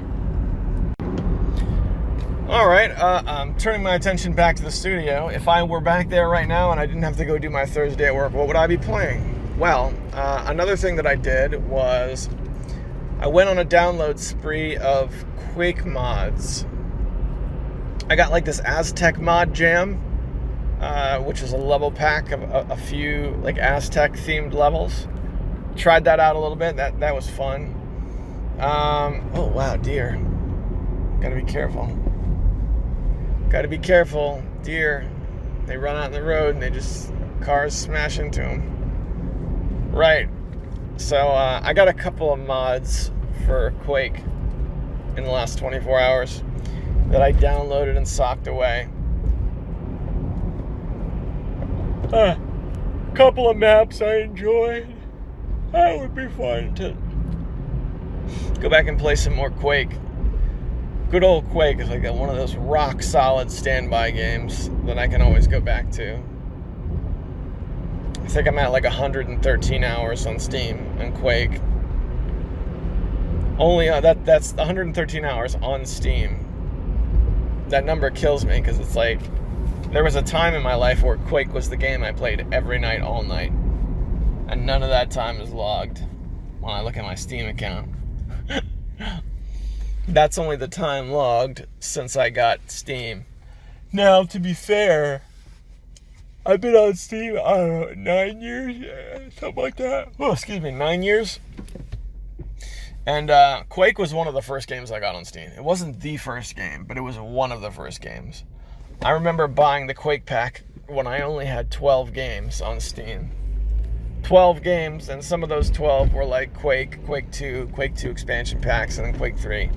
Alright, I'm turning my attention back to the studio. If I were back there right now and I didn't have to go do my Thursday at work, what would I be playing? Well, another thing that I did was I went on a download spree of Quake mods. I got like this Aztec mod jam, which is a level pack of a few like Aztec themed levels. Tried that out a little bit. That was fun. Oh wow, deer. Gotta be careful. Gotta be careful. Deer, they run out in the road and cars smash into them. Right. So I got a couple of mods for Quake in the last 24 hours that I downloaded and socked away. Couple of maps I enjoyed. That would be fun to go back and play some more Quake. Good old Quake is like one of those rock solid standby games that I can always go back to. I think I'm at like 113 hours on Steam and Quake. Only that's 113 hours on Steam. That number kills me because it's like there was a time in my life where Quake was the game I played every night, all night, and none of that time is logged when I look at my Steam account. That's only the time logged since I got Steam. Now, to be fair, I've been on Steam, I don't know, 9 years? Something like that. Oh, excuse me, 9 years? And Quake was one of the first games I got on Steam. It wasn't the first game, but it was one of the first games. I remember buying the Quake pack when I only had 12 games on Steam. 12 games, and some of those 12 were like Quake, Quake 2, Quake 2 expansion packs, and then Quake 3.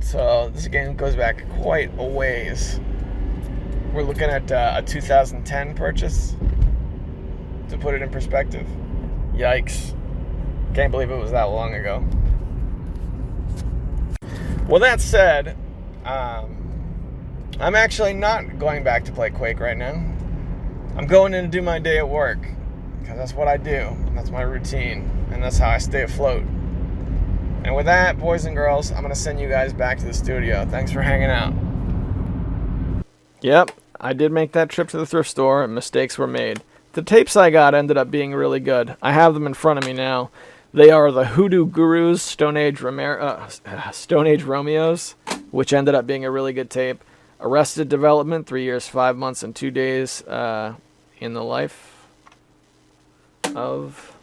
So this game goes back quite a ways. We're looking at a 2010 purchase, to put it in perspective. Yikes. Can't believe it was that long ago. Well, that said, I'm actually not going back to play Quake right now. I'm going in to do my day at work, because that's what I do. That's my routine, and that's how I stay afloat. And with that, boys and girls, I'm going to send you guys back to the studio. Thanks for hanging out. Yep, I did make that trip to the thrift store, and mistakes were made. The tapes I got ended up being really good. I have them in front of me now. They are the Hoodoo Gurus Stone Age Romeos, which ended up being a really good tape. Arrested Development, 3 years, 5 months, and 2 days in the life of...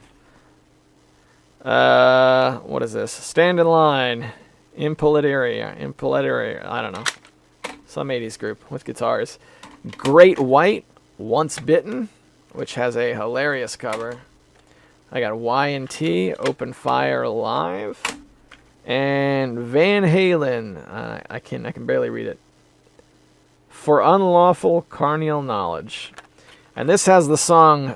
what is this? Stand in Line, Impoliteria, I don't know. Some 80s group with guitars. Great White, Once Bitten, which has a hilarious cover. I got Y&T, Open Fire Live, and Van Halen. I can barely read it. For Unlawful Carnal Knowledge. And this has the song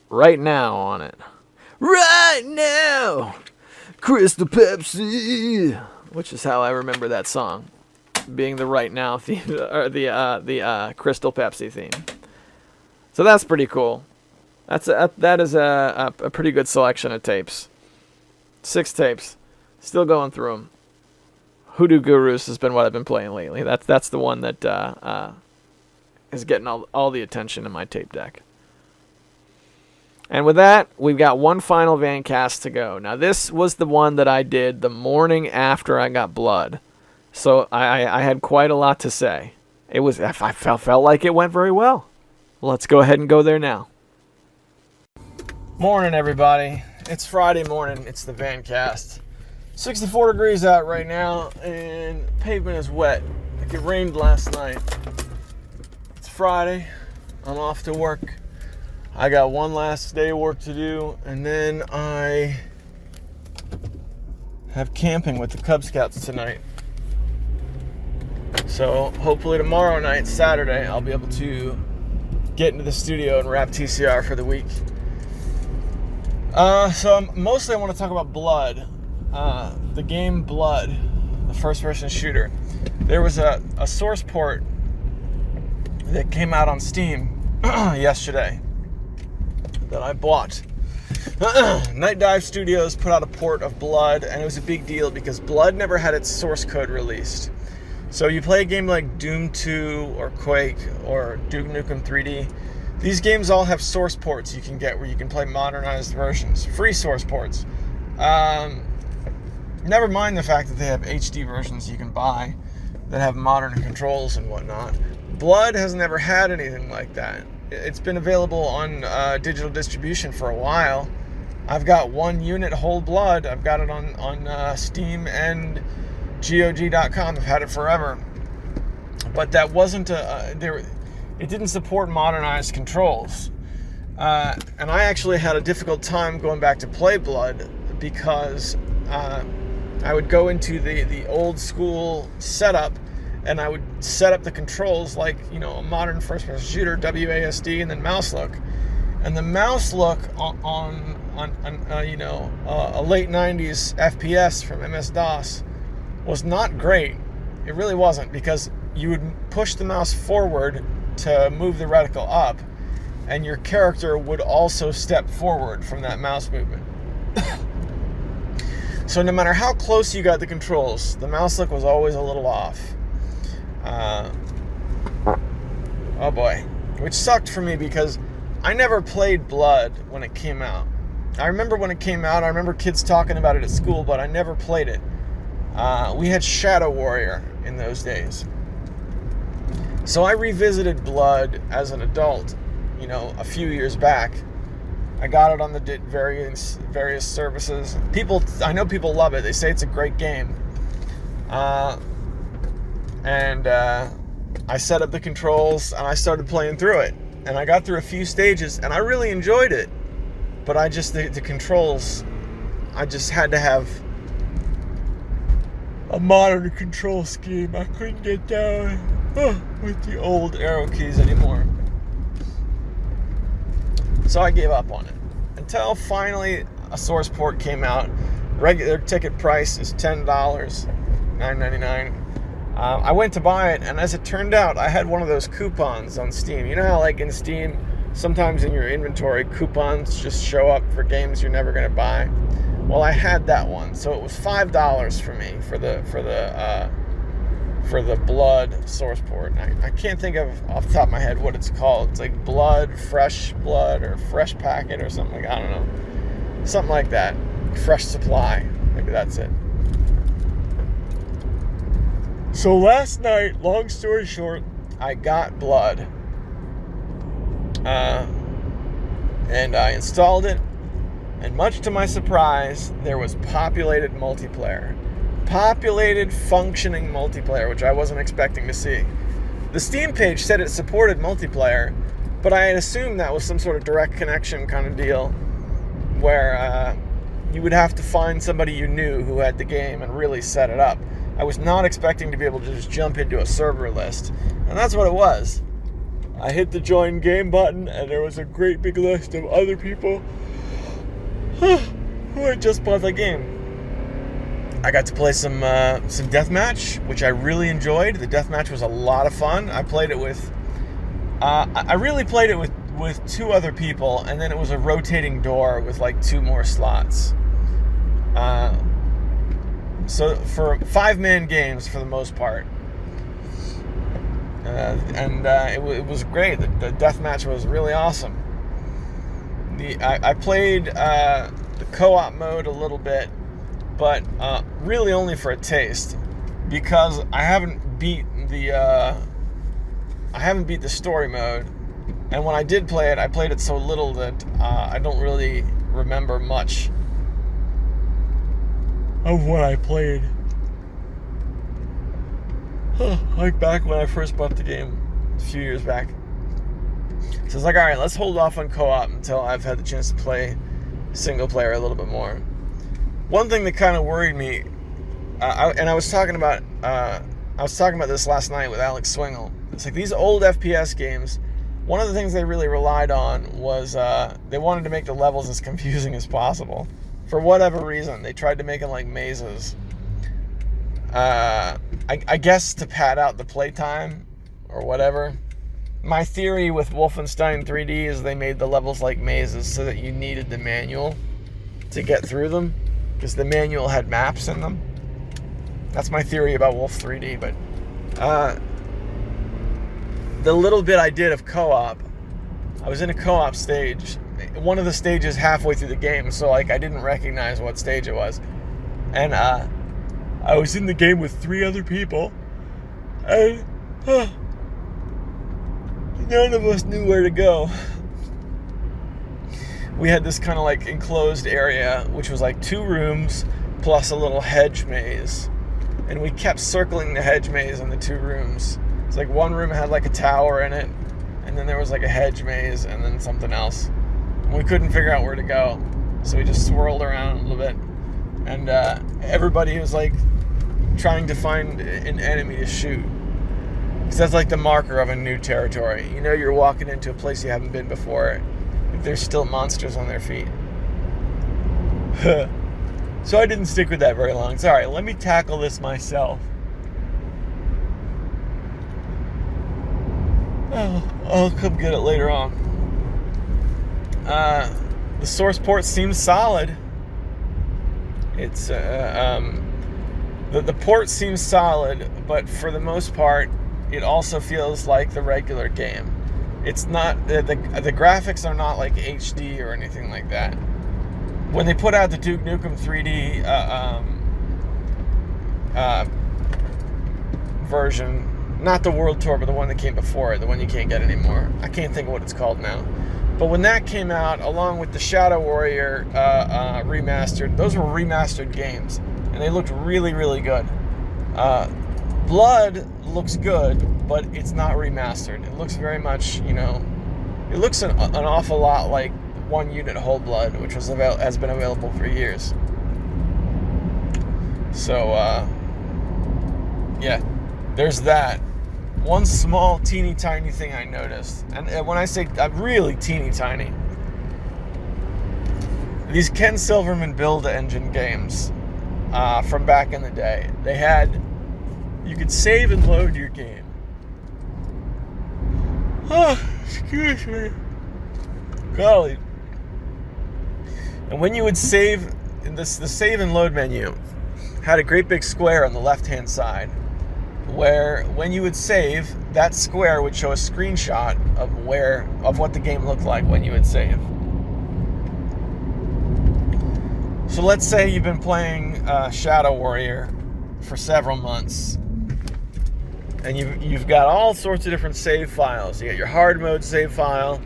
Right Now on it. Right Now! Crystal Pepsi! Which is how I remember that song. Being the Right Now theme, or the Crystal Pepsi theme. So that's pretty cool. That is a pretty good selection of tapes. 6 tapes. Still going through them. Hoodoo Gurus has been what I've been playing lately. That's the one that is getting all the attention in my tape deck. And with that, we've got one final Vancast to go. Now, this was the one that I did the morning after I got blood. So I had quite a lot to say. I felt like it went very well. Let's go ahead and go there now. Morning, everybody. It's Friday morning. It's the Vancast. 64 degrees out right now, and pavement is wet. Like it rained last night. It's Friday. I'm off to work. I got one last day of work to do, and then I have camping with the Cub Scouts tonight. So hopefully tomorrow night, Saturday, I'll be able to get into the studio and wrap TCR for the week. Mostly I want to talk about Blood. The game Blood, the first-person shooter. There was a source port that came out on Steam yesterday that I bought. Night Dive Studios put out a port of Blood, and it was a big deal because Blood never had its source code released. So you play a game like Doom 2 or Quake or Duke Nukem 3D. These games all have source ports you can get where you can play modernized versions, free source ports. Never mind the fact that they have HD versions you can buy that have modern controls and whatnot. Blood has never had anything like that. It's been available on digital distribution for a while. I've got one unit whole Blood. I've got it on Steam and GOG.com. I've had it forever. But that wasn't it didn't support modernized controls. And I actually had a difficult time going back to play Blood because I would go into the old school setup and I would set up the controls like, a modern first-person shooter, WASD, and then mouse look. And the mouse look on a late 90s FPS from MS-DOS was not great. It really wasn't, because you would push the mouse forward to move the reticle up, and your character would also step forward from that mouse movement. So no matter how close you got the controls, the mouse look was always a little off. Oh boy. Which sucked for me because I never played Blood when it came out. I remember when it came out, I remember kids talking about it at school, but I never played it. We had Shadow Warrior in those days. So I revisited Blood as an adult, a few years back. I got it on the various services. I know people love it. They say it's a great game. And I set up the controls and I started playing through it. And I got through a few stages and I really enjoyed it. But the controls, I just had to have a modern control scheme. I couldn't get down with the old arrow keys anymore. So I gave up on it. Until finally a source port came out. Regular ticket price is $10, $9.99. I went to buy it, and as it turned out, I had one of those coupons on Steam. You know how, like, in Steam, sometimes in your inventory, coupons just show up for games you're never going to buy? Well, I had that one, so it was $5 for me for the Blood source port. I can't think of off the top of my head what it's called. It's like Blood, Fresh Blood, or Fresh Packet, or something like, I don't know. Something like that. Fresh Supply. Maybe that's it. So last night, long story short, I got Blood. And I installed it. And much to my surprise, there was populated multiplayer. Populated, functioning multiplayer, which I wasn't expecting to see. The Steam page said it supported multiplayer, but I had assumed that was some sort of direct connection kind of deal, where you would have to find somebody you knew who had the game and really set it up. I was not expecting to be able to just jump into a server list, and that's what it was. I hit the join game button, and there was a great big list of other people who had just bought the game. I got to play some deathmatch, which I really enjoyed. The deathmatch was a lot of fun. I played it with, I really played it with two other people, and then it was a rotating door with like 2 more slots. So for 5-man games for the most part. It was great. The deathmatch was really awesome. I played the co-op mode a little bit, but really only for a taste. because I haven't beat the story mode, and when I did play it, I played it so little that I don't really remember much of what I played. Like back when I first bought the game a few years back. So it's like, alright, let's hold off on co-op until I've had the chance to play single player a little bit more. One thing that kind of worried me, and I was talking about this last night with Alex Swingle. It's like these old FPS games, one of the things they really relied on was they wanted to make the levels as confusing as possible. For whatever reason, they tried to make them like mazes. I guess to pad out the playtime or whatever. My theory with Wolfenstein 3D is they made the levels like mazes so that you needed the manual to get through them, because the manual had maps in them. That's my theory about Wolf 3D, but the little bit I did of co-op, I was in a co-op stage, one of the stages halfway through the game, so like I didn't recognize what stage it was. And I was in the game with 3 other people, and none of us knew where to go. We had this kind of like enclosed area, which was like 2 rooms plus a little hedge maze. And we kept circling the hedge maze in the 2 rooms. It's like one room had like a tower in it, and then there was like a hedge maze, and then something else. And we couldn't figure out where to go, so we just swirled around a little bit. And everybody was like trying to find an enemy to shoot. Because that's like the marker of a new territory. You know you're walking into a place you haven't been before if there's still monsters on their feet. So I didn't stick with that very long. It's alright, let me tackle this myself. I'll come get it later on. The source port seems solid. It's the port seems solid, but for the most part, it also feels like the regular game. It's not the graphics are not like HD or anything like that. When they put out the Duke Nukem 3D version, not the World Tour, but the one that came before it, the one you can't get anymore. I can't think of what it's called now. But when that came out, along with the Shadow Warrior remastered, those were remastered games, and they looked really, really good. Blood looks good, but it's not remastered. It looks very much, it looks an awful lot like One Unit Whole Blood, which has been available for years. So, yeah, there's that. One small, teeny tiny thing I noticed, and when I say really teeny tiny, these Ken Silverman Build-A-Engine games from back in the day, you could save and load your game. Oh, excuse me. Golly. And when you would save, the save and load menu had a great big square on the left-hand side, where when you would save, that square would show a screenshot of what the game looked like when you would save. So let's say you've been playing Shadow Warrior for several months, and you've got all sorts of different save files. You got your hard mode save file.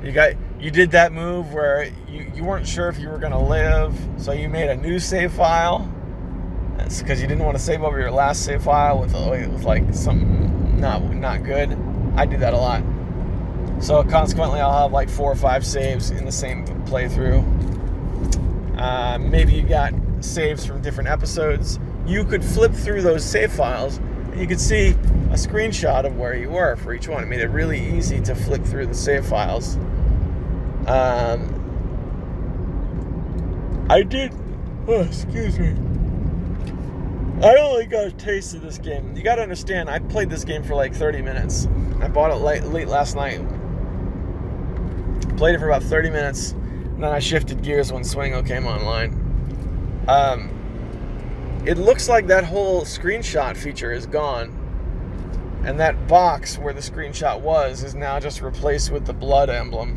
You did that move where you weren't sure if you were going to live, so you made a new save file. That's because you didn't want to save over your last save file with like something not good. I do that a lot. So consequently, I'll have like 4 or 5 saves in the same playthrough. Maybe you got saves from different episodes. You could flip through those save files, and you could see a screenshot of where you were for each one. It made it really easy to flip through the save files. I did. Oh, excuse me. I only got a taste of this game. You got to understand, I played this game for like 30 minutes. I bought it late last night. Played it for about 30 minutes, and then I shifted gears when Swingo came online. It looks like that whole screenshot feature is gone, and that box where the screenshot was is now just replaced with the blood emblem,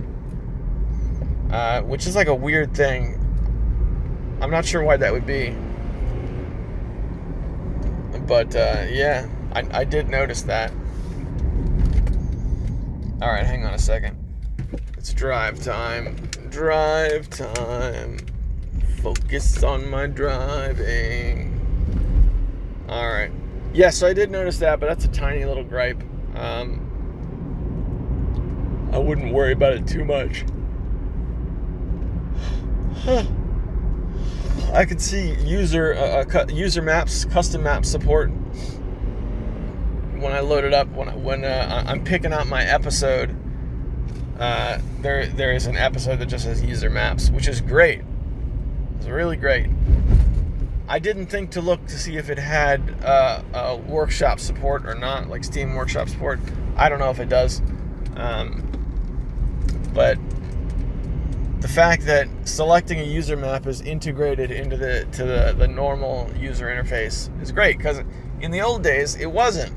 which is like a weird thing. I'm not sure why that would be. But yeah, I did notice that. All right, hang on a second. It's drive time. Drive time. Focus on my driving. All right. Yeah, so I did notice that, but that's a tiny little gripe. I wouldn't worry about it too much. I could see user maps, custom map support when I load it up. When I'm picking out my episode, there is an episode that just has user maps, which is great. It's really great. I didn't think to look to see if it had workshop support or not, like Steam Workshop support. I don't know if it does, but the fact that selecting a user map is integrated into the normal user interface is great, because in the old days it wasn't.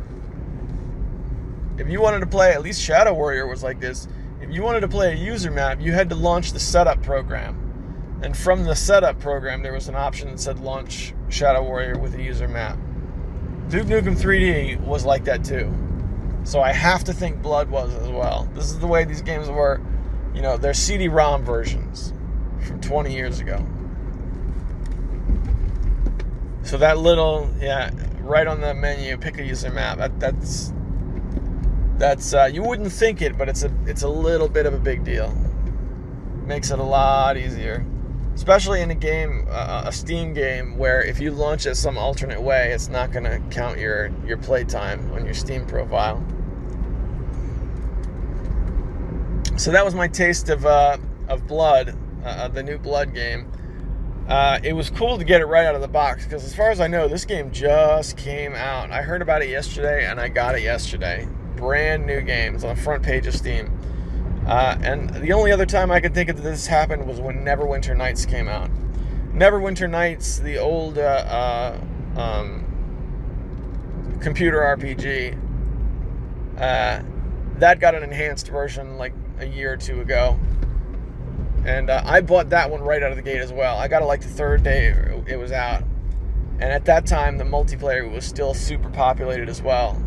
If you wanted to play, at least Shadow Warrior was like this. If you wanted to play a user map, you had to launch the setup program. And from the setup program, there was an option that said launch Shadow Warrior with a user map. Duke Nukem 3D was like that too. So I have to think Blood was as well. This is the way these games were. You know, they're CD-ROM versions from 20 years ago. So that little, right on the menu, pick a user map. That's you wouldn't think it, but it's a little bit of a big deal. Makes it a lot easier. Especially in a game, a Steam game, where if you launch it some alternate way, it's not going to count your playtime on your Steam profile. So that was my taste of Blood, the new Blood game. It was cool to get it right out of the box, because as far as I know, this game just came out. I heard about it yesterday, and I got it yesterday. Brand new game. It's on the front page of Steam. And the only other time I could think of this happened was when Neverwinter Nights came out. Neverwinter Nights, the old computer RPG, that got an enhanced version like a year or two ago. And I bought that one right out of the gate as well. I got it like the third day it was out. And at that time, the multiplayer was still super populated as well.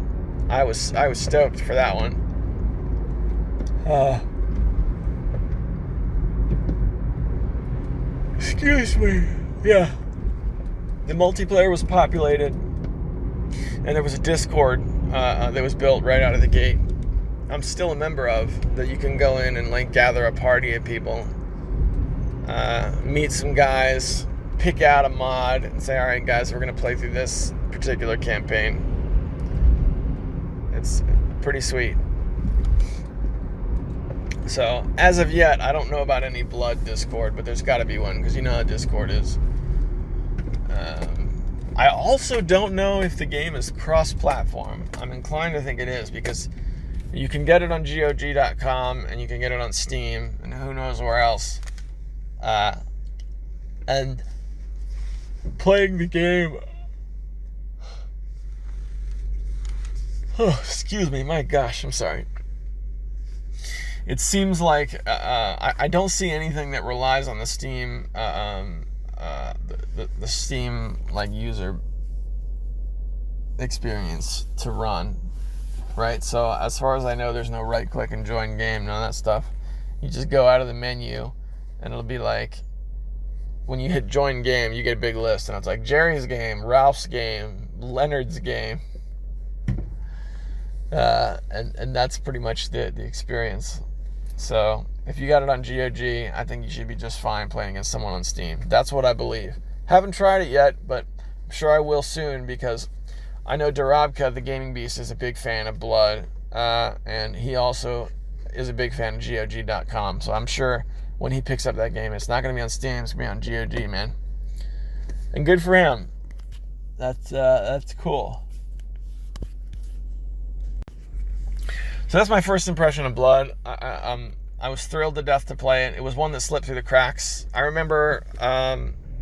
I was stoked for that one. Excuse me. Yeah. The multiplayer was populated, and there was a Discord that was built right out of the gate. I'm still a member of, that you can go in and like gather a party of people, meet some guys, pick out a mod, and say, all right, guys, we're going to play through this particular campaign. It's pretty sweet. So, as of yet, I don't know about any Blood Discord, but there's got to be one, because you know how Discord is. I also don't know if the game is cross-platform. I'm inclined to think it is, because you can get it on GOG.com, and you can get it on Steam, and who knows where else. And playing the game... Oh, excuse me, my gosh, I'm sorry. It seems like I don't see anything that relies on the Steam, the Steam like user experience to run, right? So as far as I know, there's no right click and join game, none of that stuff. You just go out of the menu, and it'll be like, when you hit join game, you get a big list, and it's like Jerry's game, Ralph's game, Leonard's game, and that's pretty much the experience. So if you got it on GOG, I think you should be just fine playing against someone on Steam. That's what I believe. Haven't tried it yet, but I'm sure I will soon, because I know Darabka, the Gaming Beast, is a big fan of Blood, and he also is a big fan of GOG.com. So I'm sure when he picks up that game, it's not going to be on Steam, it's going to be on GOG, man. And good for him. That's cool. So that's my first impression of Blood. I was thrilled to death to play it. It was one that slipped through the cracks. I remember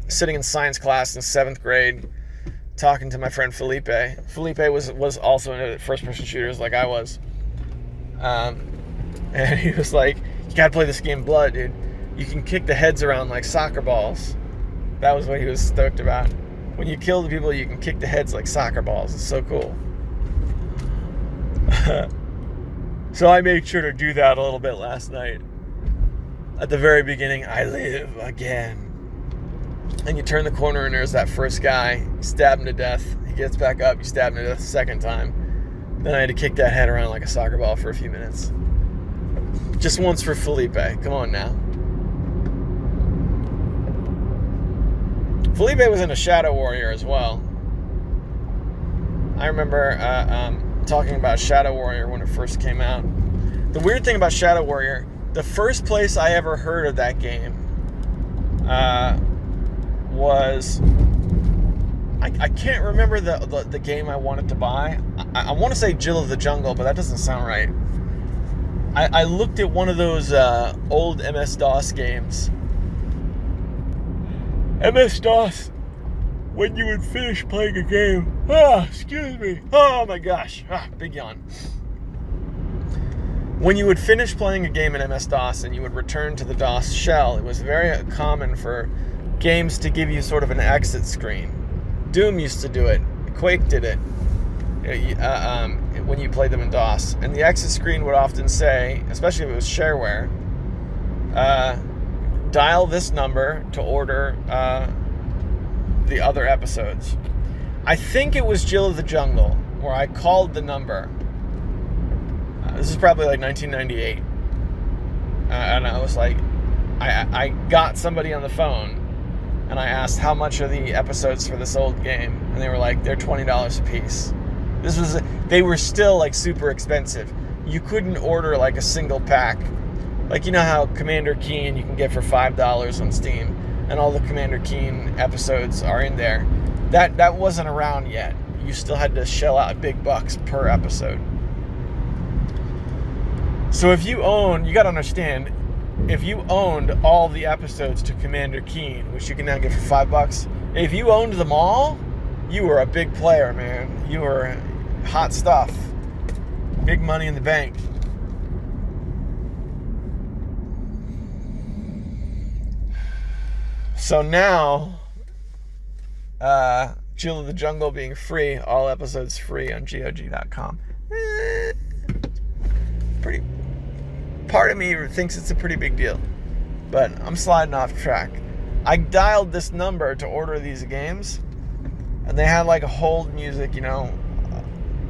sitting in science class in 7th grade, talking to my friend Felipe. Felipe was also into first-person shooters like I was. And he was like, you gotta play this game Blood, dude. You can kick the heads around like soccer balls. That was what he was stoked about. When you kill the people, you can kick the heads like soccer balls. It's so cool. So I made sure to do that a little bit last night. At the very beginning, I live again. And you turn the corner and there's that first guy. You stab him to death. He gets back up. You stab him to death the second time. Then I had to kick that head around like a soccer ball for a few minutes. Just once for Felipe. Come on now. Felipe was in a Shadow Warrior as well. I remember talking about Shadow Warrior when it first came out. The weird thing about Shadow Warrior, the first place I ever heard of that game was... I can't remember the game I wanted to buy. I want to say Jill of the Jungle, but that doesn't sound right. I looked at one of those old MS-DOS games. MS-DOS, when you would finish playing a game. Excuse me. Oh my gosh. Big yawn. When you would finish playing a game in MS-DOS and you would return to the DOS shell, it was very common for games to give you sort of an exit screen. Doom used to do it. Quake did it when you played them in DOS. And the exit screen would often say, especially if it was shareware, dial this number to order the other episodes. I think it was Jill of the Jungle, where I called the number. This is probably like 1998. And I was like, I got somebody on the phone, and I asked how much are the episodes for this old game, and they were like, they're $20 a piece. They were still like super expensive. You couldn't order like a single pack. Like, you know how Commander Keen you can get for $5 on Steam, and all the Commander Keen episodes are in there. That wasn't around yet. You still had to shell out big bucks per episode. So if you gotta understand, if you owned all the episodes to Commander Keen, which you can now get for $5, if you owned them all, you were a big player, man. You were hot stuff. Big money in the bank. So now, Jill of the Jungle being free, all episodes free on GOG.com. Part of me thinks it's a pretty big deal, but I'm sliding off track. I dialed this number to order these games, and they had like a hold music, you know.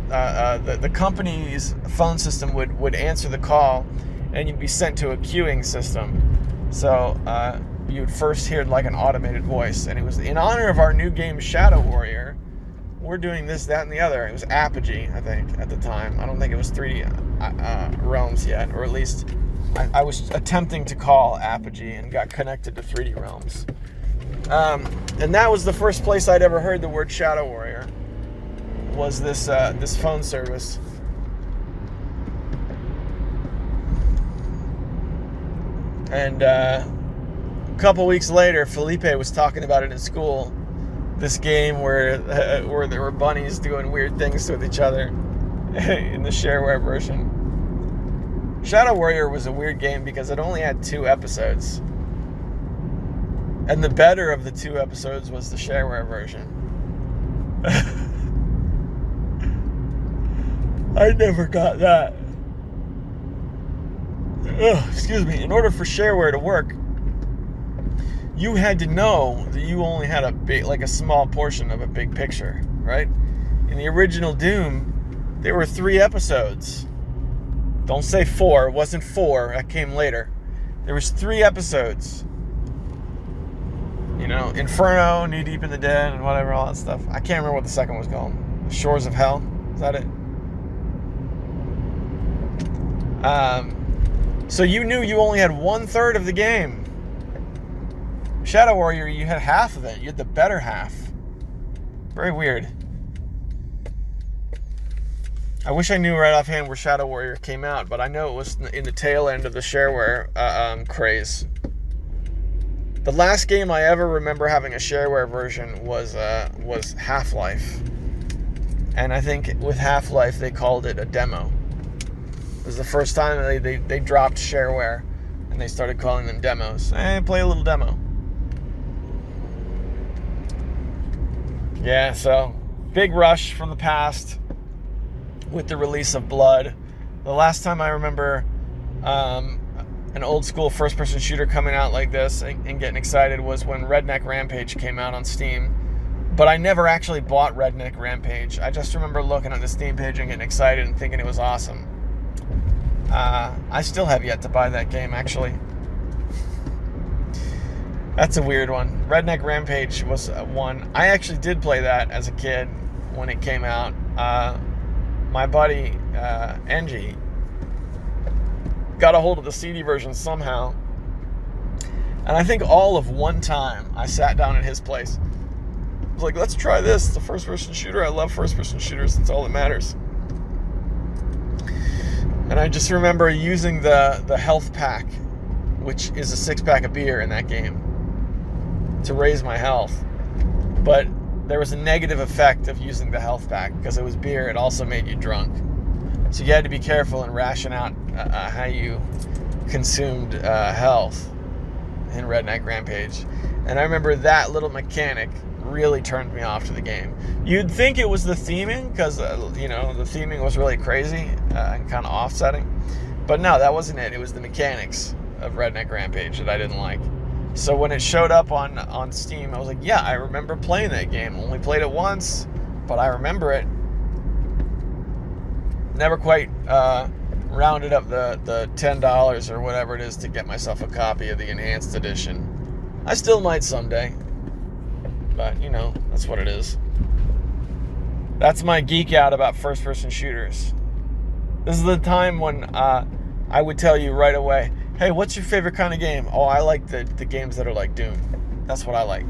The company's phone system would answer the call, and you'd be sent to a queuing system. So you'd first hear like an automated voice, and it was in honor of our new game Shadow Warrior. We're doing this, that, and the other. It was Apogee, I think, at the time. I don't think it was 3D Realms yet, or at least I was attempting to call Apogee and got connected to 3D Realms. And that was the first place I'd ever heard the word Shadow Warrior, was this phone service. And a couple weeks later, Felipe was talking about it in school. This game where there were bunnies doing weird things with each other in the shareware version. Shadow Warrior was a weird game because it only had 2 episodes. And the better of the 2 episodes was the shareware version. I never got that. Excuse me. In order for shareware to work, you had to know that you only had a small portion of a big picture, right? In the original Doom, there were 3 episodes. Don't say 4. It wasn't 4. That came later. There was 3 episodes. You know, Inferno, Knee Deep in the Dead, and whatever, all that stuff. I can't remember what the second was called. Shores of Hell. Is that it? So you knew you only had 1/3 of the game. Shadow Warrior, you had half of it. You had the better half. Very weird. I wish I knew right offhand where Shadow Warrior came out, but I know it was in the tail end of the shareware craze. The last game I ever remember having a shareware version was Half-Life. And I think with Half-Life they called it a demo. It was the first time they dropped shareware and they started calling them demos. Play a little demo. Yeah, so big rush from the past with the release of Blood. The last time I remember an old school first person shooter coming out like this and getting excited was when Redneck Rampage came out on Steam. But I never actually bought Redneck Rampage. I just remember looking at the Steam page and getting excited and thinking it was awesome. I still have yet to buy that game, actually. That's a weird one. Redneck Rampage was one. I actually did play that as a kid when it came out. My buddy, Angie, got a hold of the CD version somehow. And I think all of one time I sat down at his place. I was like, let's try this. It's a first-person shooter. I love first-person shooters. That's all that matters. And I just remember using the health pack, which is a 6-pack of beer in that game, to raise my health. But there was a negative effect of using the health pack. Because it was beer, it also made you drunk. So you had to be careful and ration out how you consumed health in Redneck Rampage. And I remember that little mechanic really turned me off to the game. You'd think it was the theming, because the theming was really crazy and kind of offsetting. But no, that wasn't it. It was the mechanics of Redneck Rampage that I didn't like. So when it showed up on Steam, I was like, yeah, I remember playing that game. Only played it once, but I remember it. Never quite rounded up the $10 or whatever it is to get myself a copy of the enhanced edition. I still might someday, but that's what it is. That's my geek out about first-person shooters. This is the time when I would tell you right away, hey, what's your favorite kind of game? Oh, I like the games that are like Doom. That's what I like.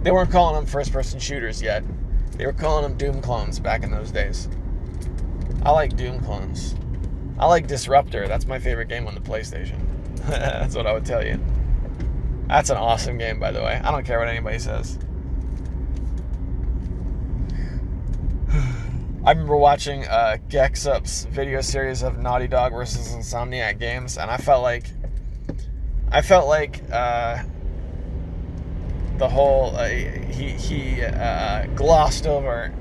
They weren't calling them first-person shooters yet. They were calling them Doom clones back in those days. I like Doom clones. I like Disruptor. That's my favorite game on the PlayStation. That's what I would tell you. That's an awesome game, by the way. I don't care what anybody says. I remember watching Gexup's video series of Naughty Dog versus Insomniac games, and I felt like the whole he glossed over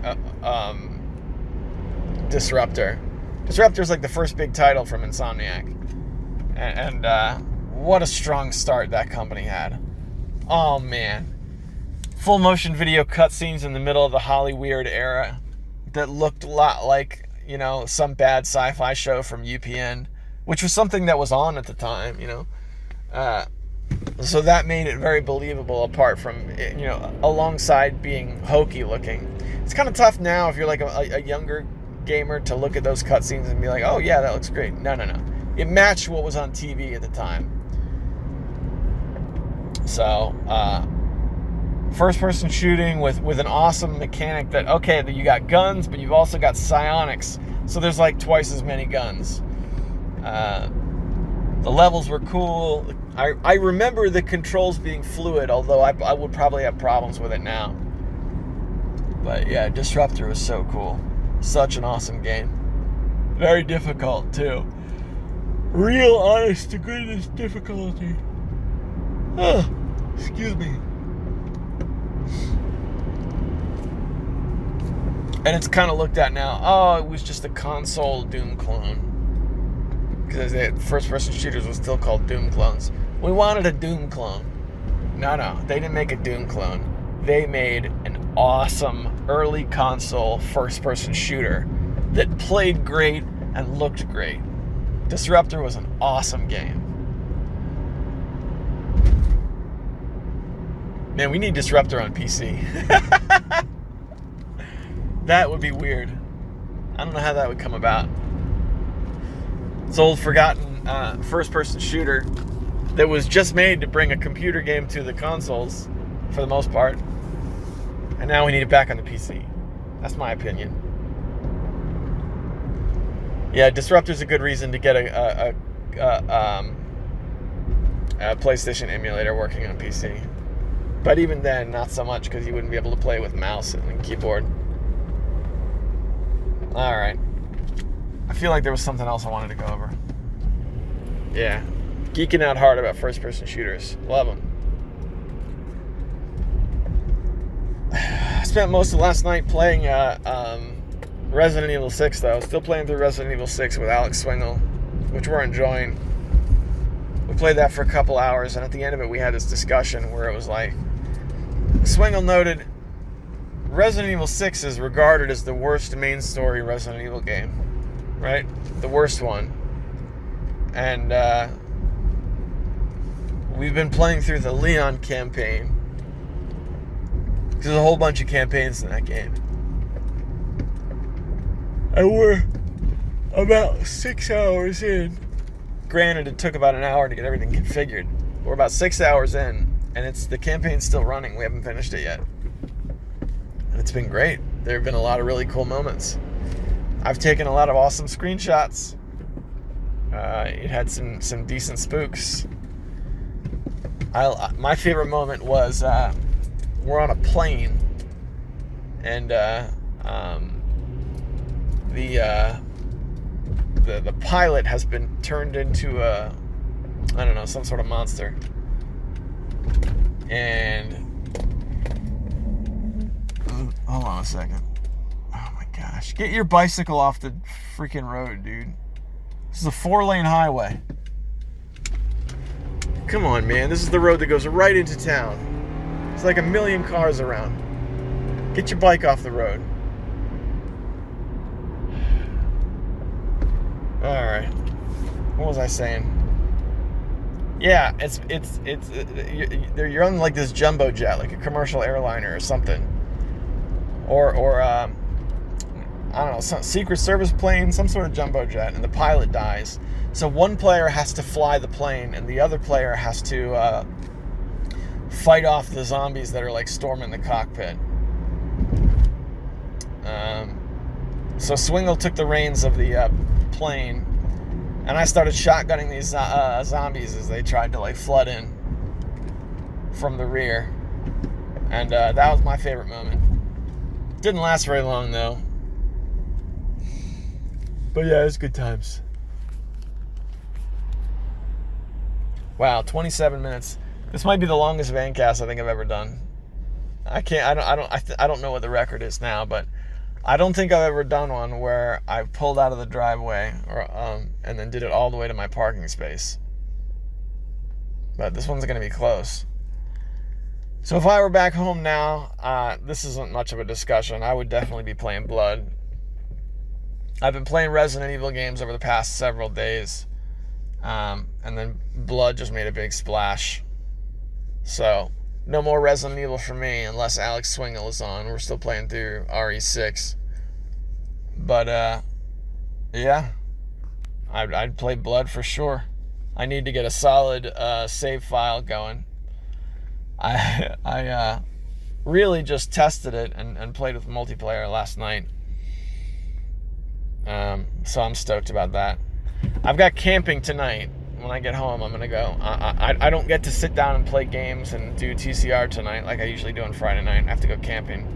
Disruptor. Disruptor's like the first big title from Insomniac, and what a strong start that company had. Oh man, full motion video cutscenes in the middle of the Hollyweird era that looked a lot like some bad sci-fi show from UPN, which was something that was on at the time. So that made it very believable. Apart from alongside being hokey looking, it's kind of tough now if you're like a younger gamer to look at those cutscenes and be like, oh yeah, that looks great. No. It matched what was on TV at the time. So, first-person shooting with an awesome mechanic that, okay, you got guns, but you've also got psionics. So there's like twice as many guns. The levels were cool. I remember the controls being fluid, although I would probably have problems with it now. But yeah, Disruptor was so cool. Such an awesome game. Very difficult, too. Real honest to goodness difficulty. Excuse me. And it's kind of looked at now, oh, it was just a console Doom clone. Because first-person shooters was still called Doom clones. We wanted a Doom clone. No, they didn't make a Doom clone. They made an awesome early console first-person shooter that played great and looked great. Disruptor was an awesome game. Man, we need Disruptor on PC. That would be weird. I don't know how that would come about. It's old forgotten first-person shooter that was just made to bring a computer game to the consoles for the most part. And now we need it back on the PC. That's my opinion. Yeah, Disruptor's a good reason to get a PlayStation emulator working on PC. But even then, not so much, because you wouldn't be able to play with mouse and keyboard. Alright. I feel like there was something else I wanted to go over. Yeah. Geeking out hard about first-person shooters. Love them. spent most of last night playing Resident Evil 6, though. Still playing through Resident Evil 6 with Alex Swingle, which we're enjoying. We played that for a couple hours, and at the end of it, we had this discussion where it was like, Swingle noted, Resident Evil 6 is regarded as the worst main story Resident Evil game, right? The worst one. And we've been playing through the Leon campaign. There's a whole bunch of campaigns in that game. And we're about 6 hours in. Granted, it took about an hour to get everything configured. We're about 6 hours in, and the campaign's still running. We haven't finished it yet. And it's been great. There have been a lot of really cool moments. I've taken a lot of awesome screenshots. It had some decent spooks. My favorite moment was we're on a plane, and the pilot has been turned into some sort of monster. And hold on a second. Oh my gosh. Get your bicycle off the freaking road, dude. This is a 4-lane highway. Come on, man. This is the road that goes right into town. There's like a million cars around. Get your bike off the road. Alright. What was I saying? Yeah, you're on like this jumbo jet, like a commercial airliner or something. Or I don't know, some Secret Service plane, some sort of jumbo jet, and the pilot dies. So one player has to fly the plane, and the other player has to fight off the zombies that are like storming the cockpit. So Swingle took the reins of the plane, and I started shotgunning these zombies as they tried to like flood in from the rear. And that was my favorite moment. Didn't last very long though. But yeah, it was good times. Wow, 27 minutes. This might be the longest Vancast I think I've ever done. I don't know what the record is now, but I don't think I've ever done one where I pulled out of the driveway and then did it all the way to my parking space. But this one's going to be close. So if I were back home now, this isn't much of a discussion. I would definitely be playing Blood. I've been playing Resident Evil games over the past several days. And then Blood just made a big splash. So, no more Resident Evil for me unless Alex Swingle is on. We're still playing through RE6. But, yeah. I'd play Blood for sure. I need to get a solid save file going. I really just tested it and played with multiplayer last night. So I'm stoked about that. I've got camping tonight. When I get home, I'm going to go. I don't get to sit down and play games and do TCR tonight like I usually do on Friday night. I have to go camping.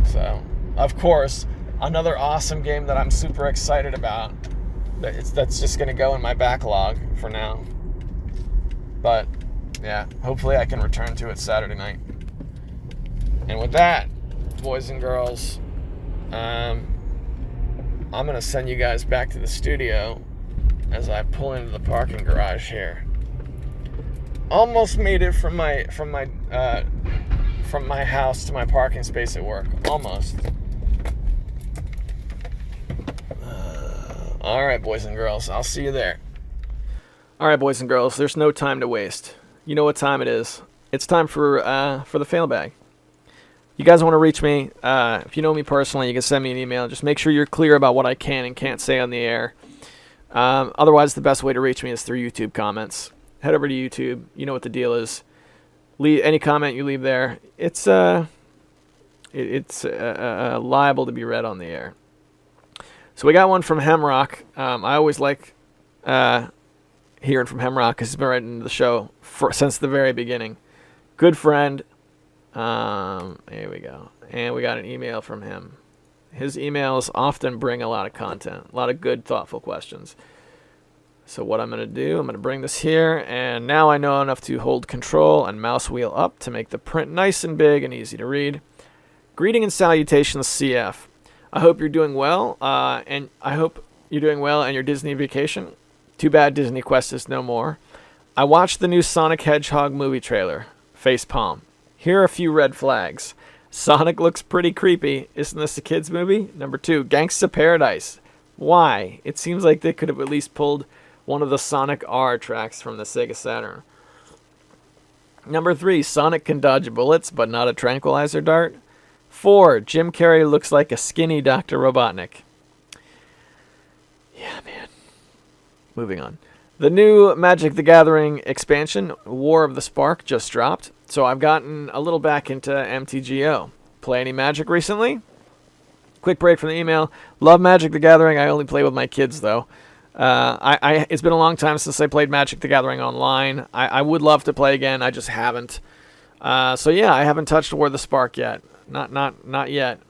So, of course, another awesome game that I'm super excited about. That's just going to go in my backlog for now. But, yeah, hopefully I can return to it Saturday night. And with that, boys and girls, I'm going to send you guys back to the studio as I pull into the parking garage here. Almost made it from my house to my parking space at work. Almost. All right, boys and girls. I'll see you there. All right, boys and girls. There's no time to waste. You know what time it is. It's time for the fail bag. You guys want to reach me, if you know me personally, you can send me an email. Just make sure you're clear about what I can and can't say on the air. Otherwise, the best way to reach me is through YouTube comments. Head over to YouTube. You know what the deal is. Leave any comment you leave there. It's liable to be read on the air. So we got one from Hemrock. I always like hearing from Hemrock because he's been right into the show since the very beginning. Good friend. Here we go. And we got an email from him. His emails often bring a lot of content, a lot of good, thoughtful questions. So what I'm going to do, I'm going to bring this here, and now I know enough to hold control and mouse wheel up to make the print nice and big and easy to read. Greeting and salutations, CF. I hope you're doing well, and I hope you're doing well on your Disney vacation. Too bad Disney Quest is no more. I watched the new Sonic Hedgehog movie trailer. Facepalm. Here are a few red flags. Sonic looks pretty creepy. Isn't this a kid's movie? Number 2, Gangsta Paradise. Why? It seems like they could have at least pulled one of the Sonic R tracks from the Sega Saturn. Number 3, Sonic can dodge bullets, but not a tranquilizer dart. 4, Jim Carrey looks like a skinny Dr. Robotnik. Yeah, man. Moving on. The new Magic the Gathering expansion, War of the Spark, just dropped. So I've gotten a little back into MTGO. Play any Magic recently? Quick break from the email. Love Magic the Gathering. I only play with my kids, though. It's been a long time since I played Magic the Gathering online. I would love to play again. I just haven't. So yeah, I haven't touched War of the Spark yet. Not yet.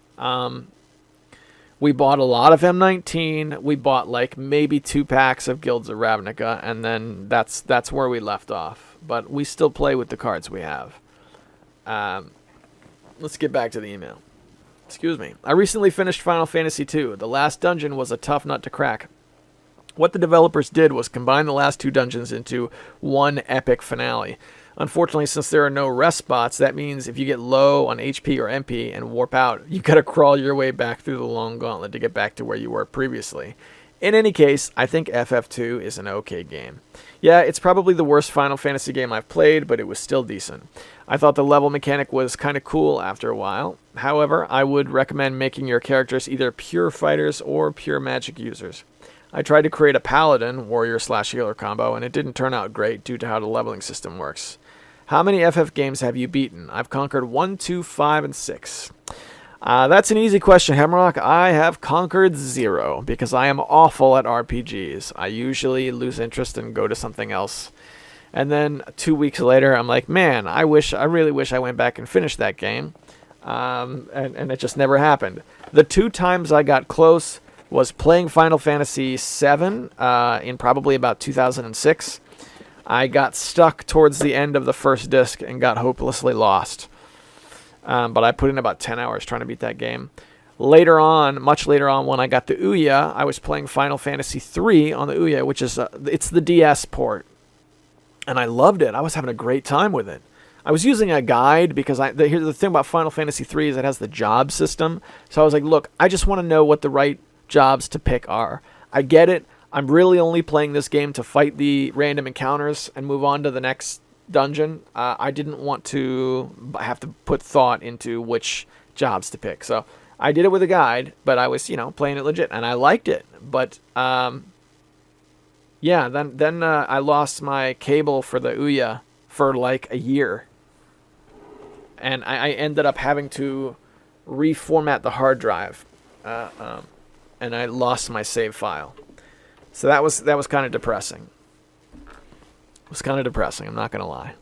We bought a lot of M19. We bought like maybe 2 packs of Guilds of Ravnica, and then that's where we left off. But we still play with the cards we have. Let's get back to the email. Excuse me. I recently finished Final Fantasy II. The last dungeon was a tough nut to crack. What the developers did was combine the last 2 dungeons into one epic finale. Unfortunately, since there are no rest spots, that means if you get low on HP or MP and warp out, you gotta crawl your way back through the long gauntlet to get back to where you were previously. In any case, I think FF2 is an okay game. Yeah, it's probably the worst Final Fantasy game I've played, but it was still decent. I thought the level mechanic was kind of cool after a while. However, I would recommend making your characters either pure fighters or pure magic users. I tried to create a paladin, warrior/healer combo, and it didn't turn out great due to how the leveling system works. How many FF games have you beaten? I've conquered 1, 2, 5, and 6. That's an easy question, Hemrock. I have conquered 0 because I am awful at RPGs. I usually lose interest and go to something else. And then 2 weeks later, I'm like, man, I really wish I went back and finished that game. And it just never happened. The 2 times I got close was playing Final Fantasy VII in probably about 2006. I got stuck towards the end of the first disc and got hopelessly lost. But I put in about 10 hours trying to beat that game. Later on, much later on, when I got the Ouya, I was playing Final Fantasy III on the Ouya, which is it's the DS port. And I loved it. I was having a great time with it. I was using a guide because here's the thing about Final Fantasy III is it has the job system. So I was like, look, I just want to know what the right jobs to pick are. I get it. I'm really only playing this game to fight the random encounters and move on to the next dungeon. I didn't want to have to put thought into which jobs to pick. So I did it with a guide, but I was, playing it legit, and I liked it. But yeah, then I lost my cable for the Ouya for like a year. And I ended up having to reformat the hard drive. And I lost my save file. So that was kind of depressing. It was kind of depressing, I'm not going to lie.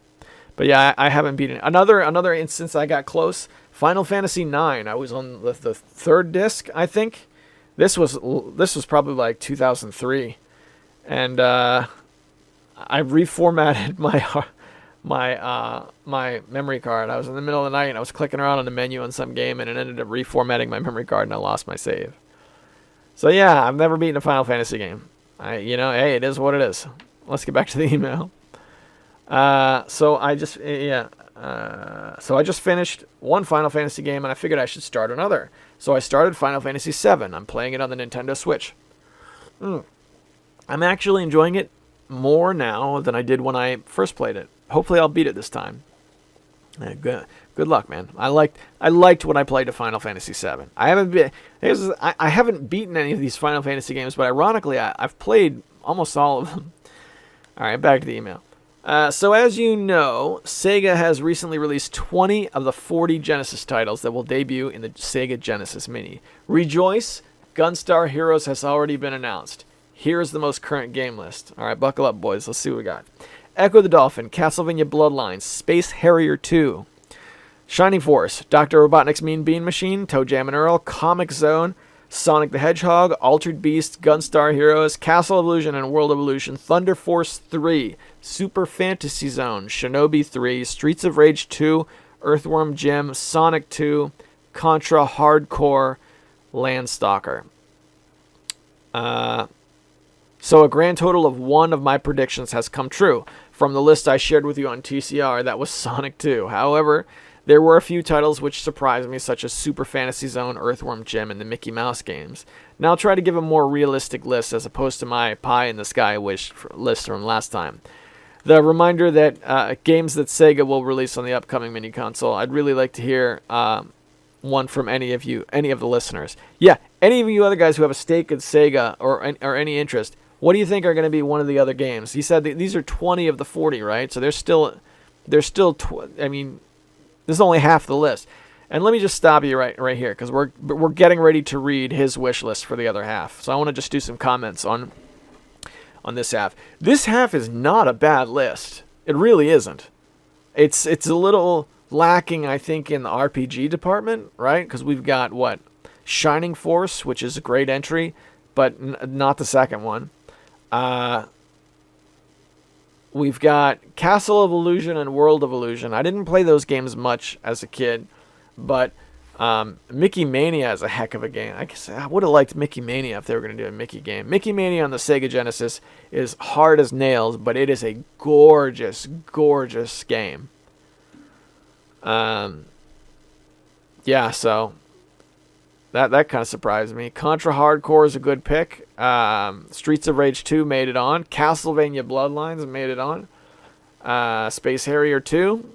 But yeah, I haven't beaten it. Another instance I got close, Final Fantasy IX. I was on the 3rd disc, I think. This was probably like 2003. And I reformatted my memory card. I was in the middle of the night and I was clicking around on the menu on some game and it ended up reformatting my memory card and I lost my save. So yeah, I've never beaten a Final Fantasy game. Hey, it is what it is. Let's get back to the email. So I just finished one Final Fantasy game and I figured I should start another. So I started Final Fantasy VII. I'm playing it on the Nintendo Switch. I'm actually enjoying it more now than I did when I first played it. Hopefully I'll beat it this time. Good luck, man. I liked when I played a Final Fantasy VII. I haven't beaten any of these Final Fantasy games, but ironically, I've played almost all of them. All right, back to the email. So as you know, Sega has recently released 20 of the 40 Genesis titles that will debut in the Sega Genesis Mini. Rejoice! Gunstar Heroes has already been announced. Here's the most current game list. All right, buckle up, boys. Let's see what we got. Echo the Dolphin, Castlevania Bloodlines, Space Harrier 2, Shining Force, Dr. Robotnik's Mean Bean Machine, Toe Jam and Earl, Comic Zone, Sonic the Hedgehog, Altered Beast, Gunstar Heroes, Castle of Illusion and World of Illusion, Thunder Force 3, Super Fantasy Zone, Shinobi 3, Streets of Rage 2, Earthworm Jim, Sonic 2, Contra Hardcore, Landstalker. So a grand total of 1 of my predictions has come true. From the list I shared with you on TCR, that was Sonic 2. However, there were a few titles which surprised me, such as Super Fantasy Zone, Earthworm Jim, and the Mickey Mouse games. Now I'll try to give a more realistic list as opposed to my pie-in-the-sky wish list from last time. The reminder that games that Sega will release on the upcoming mini console, I'd really like to hear one from any of the listeners. Yeah, any of you other guys who have a stake in Sega or any interest, what do you think are going to be one of the other games? He said that these are 20 of the 40, right? So there's still this is only half the list. And let me just stop you right here, because we're getting ready to read his wish list for the other half. So I want to just do some comments on this half. This half is not a bad list. It really isn't. It's a little lacking, I think, in the RPG department, right? Because we've got, Shining Force, which is a great entry, but not the second one. We've got Castle of Illusion and World of Illusion. I didn't play those games much as a kid, but Mickey Mania is a heck of a game. I guess I would have liked Mickey Mania if they were going to do a Mickey game. Mickey Mania on the Sega Genesis is hard as nails, but it is a gorgeous, gorgeous game. So that kind of surprised me. Contra Hardcore is a good pick. Streets of Rage 2 made it on. Castlevania Bloodlines made it on. Space Harrier 2.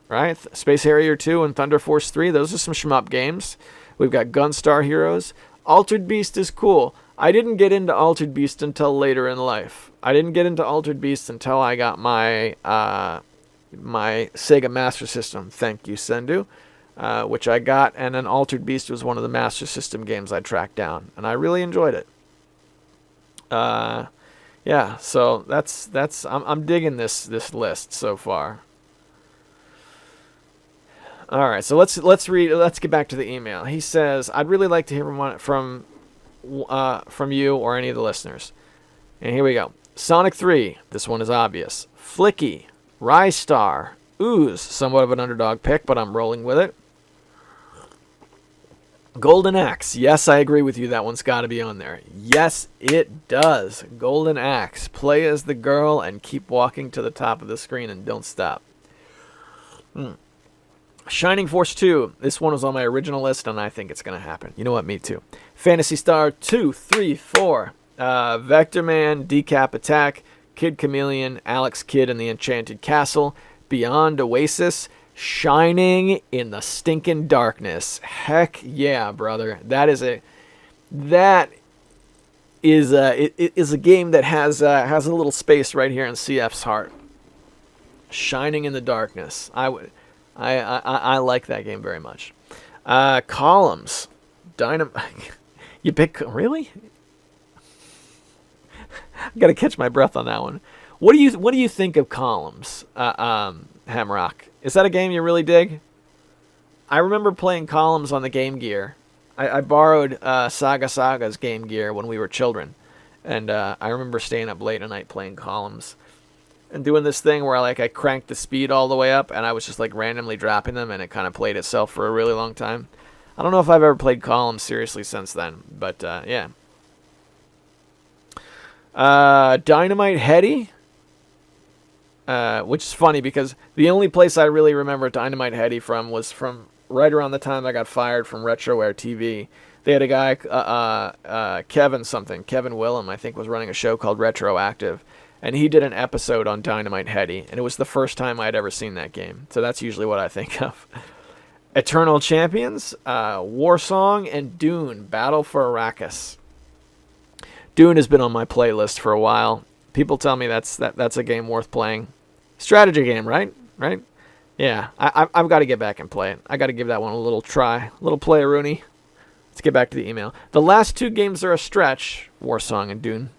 Right? Space Harrier 2 and Thunder Force 3. Those are some shmup games. We've got Gunstar Heroes. Altered Beast is cool. I didn't get into Altered Beast until later in life. I didn't get into Altered Beast until I got my my Sega Master System. Thank you, Sendu. Which I got, and then Altered Beast was one of the Master System games I tracked down, and I really enjoyed it. So I'm digging this list so far. All right, so let's get back to the email. He says, I'd really like to hear from you or any of the listeners. And here we go. Sonic 3, this one is obvious. Flicky, Rise Star, Ooze, somewhat of an underdog pick, but I'm rolling with it. Golden Axe. Yes, I agree with you. That one's got to be on there. Yes, it does. Golden Axe. Play as the girl and keep walking to the top of the screen and don't stop. Shining Force 2. This one was on my original list, and I think it's going to happen. You know what? Me too. Phantasy Star 2, 3, 4. Vector Man, Decap Attack, Kid Chameleon, Alex Kidd and the Enchanted Castle, Beyond Oasis, Shining in the Stinking Darkness. Heck yeah, brother. It is a game that has a little space right here in CF's heart. Shining in the Darkness. I like that game very much. Columns. You pick, really? I got to catch my breath on that one. What do you think of Columns, Hamrock? Is that a game you really dig? I remember playing Columns on the Game Gear. I borrowed Saga's Game Gear when we were children, and I remember staying up late at night playing Columns and doing this thing where I cranked the speed all the way up, and I was just randomly dropping them, and it kind of played itself for a really long time. I don't know if I've ever played Columns seriously since then, but yeah. Dynamite Heady. Which is funny because the only place I really remember Dynamite Heady from was from right around the time I got fired from RetroWare TV. They had a guy, Kevin Willem, I think, was running a show called Retroactive, and he did an episode on Dynamite Heady, and it was the first time I'd ever seen that game. So that's usually what I think of. Eternal Champions, Warsong, and Dune, Battle for Arrakis. Dune has been on my playlist for a while. People tell me that's a game worth playing. Strategy game, right? Right? Yeah, I've got to get back and play it. I got to give that one a little try. A little play, Rooney. Let's get back to the email. The last two games are a stretch, Warsong and Dune,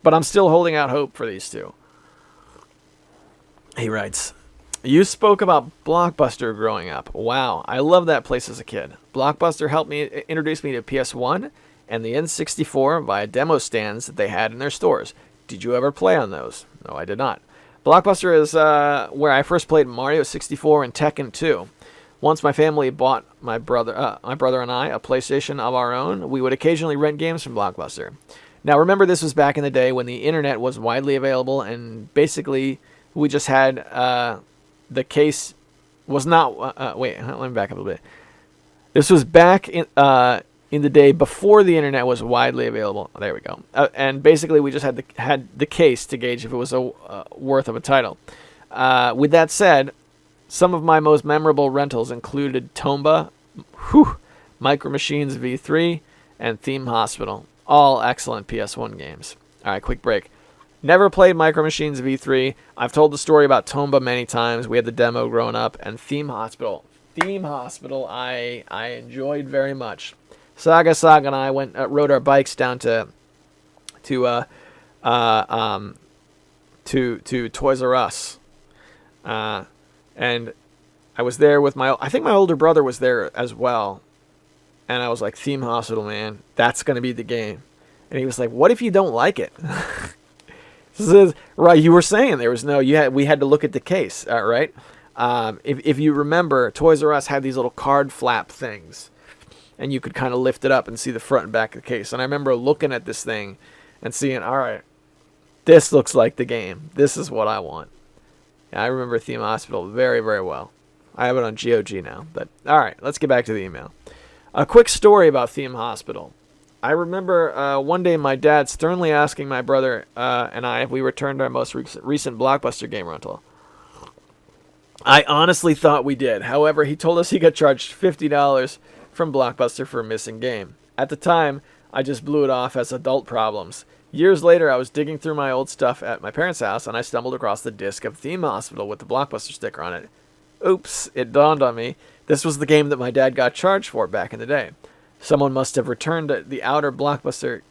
but I'm still holding out hope for these two. He writes, You spoke about Blockbuster growing up. Wow, I loved that place as a kid. Blockbuster helped me introduce me to PS1 and the N64 via demo stands that they had in their stores. Did you ever play on those? No, I did not. Blockbuster is where I first played Mario 64 and Tekken 2. Once my family bought my brother and I a PlayStation of our own, we would occasionally rent games from Blockbuster. Now remember, this was back in the day when the internet was widely available, and basically we just had the case was not. Wait, let me back up a little bit. This was back in the day before the internet was widely available. There we go. And basically, we just had the case to gauge if it was worth of a title. With that said, some of my most memorable rentals included Tomba, Micro Machines V3, and Theme Hospital. All excellent PS1 games. All right, quick break. Never played Micro Machines V3. I've told the story about Tomba many times. We had the demo growing up. And Theme Hospital. Theme Hospital I enjoyed very much. Saga and I rode our bikes down to Toys R Us. And I was there with I think my older brother was there as well. And I was like, Theme Hospital, man, that's going to be the game. And he was like, what if you don't like it? This is, right, you were saying there was we had to look at the case, right? If you remember, Toys R Us had these little card flap things. And you could kind of lift it up and see the front and back of the case. And I remember looking at this thing and seeing, all right, this looks like the game. This is what I want. Yeah, I remember Theme Hospital very, very well. I have it on GOG now. But all right, let's get back to the email. A quick story about Theme Hospital. I remember one day my dad sternly asking my brother and I if we returned our most recent Blockbuster game rental. I honestly thought we did. However, he told us he got charged $50 from Blockbuster for a missing game. At the time, I just blew it off as adult problems. Years later, I was digging through my old stuff at my parents' house, and I stumbled across the disc of Theme Hospital with the Blockbuster sticker on it. Oops, it dawned on me. This was the game that my dad got charged for back in the day. Someone must have returned the outer Blockbuster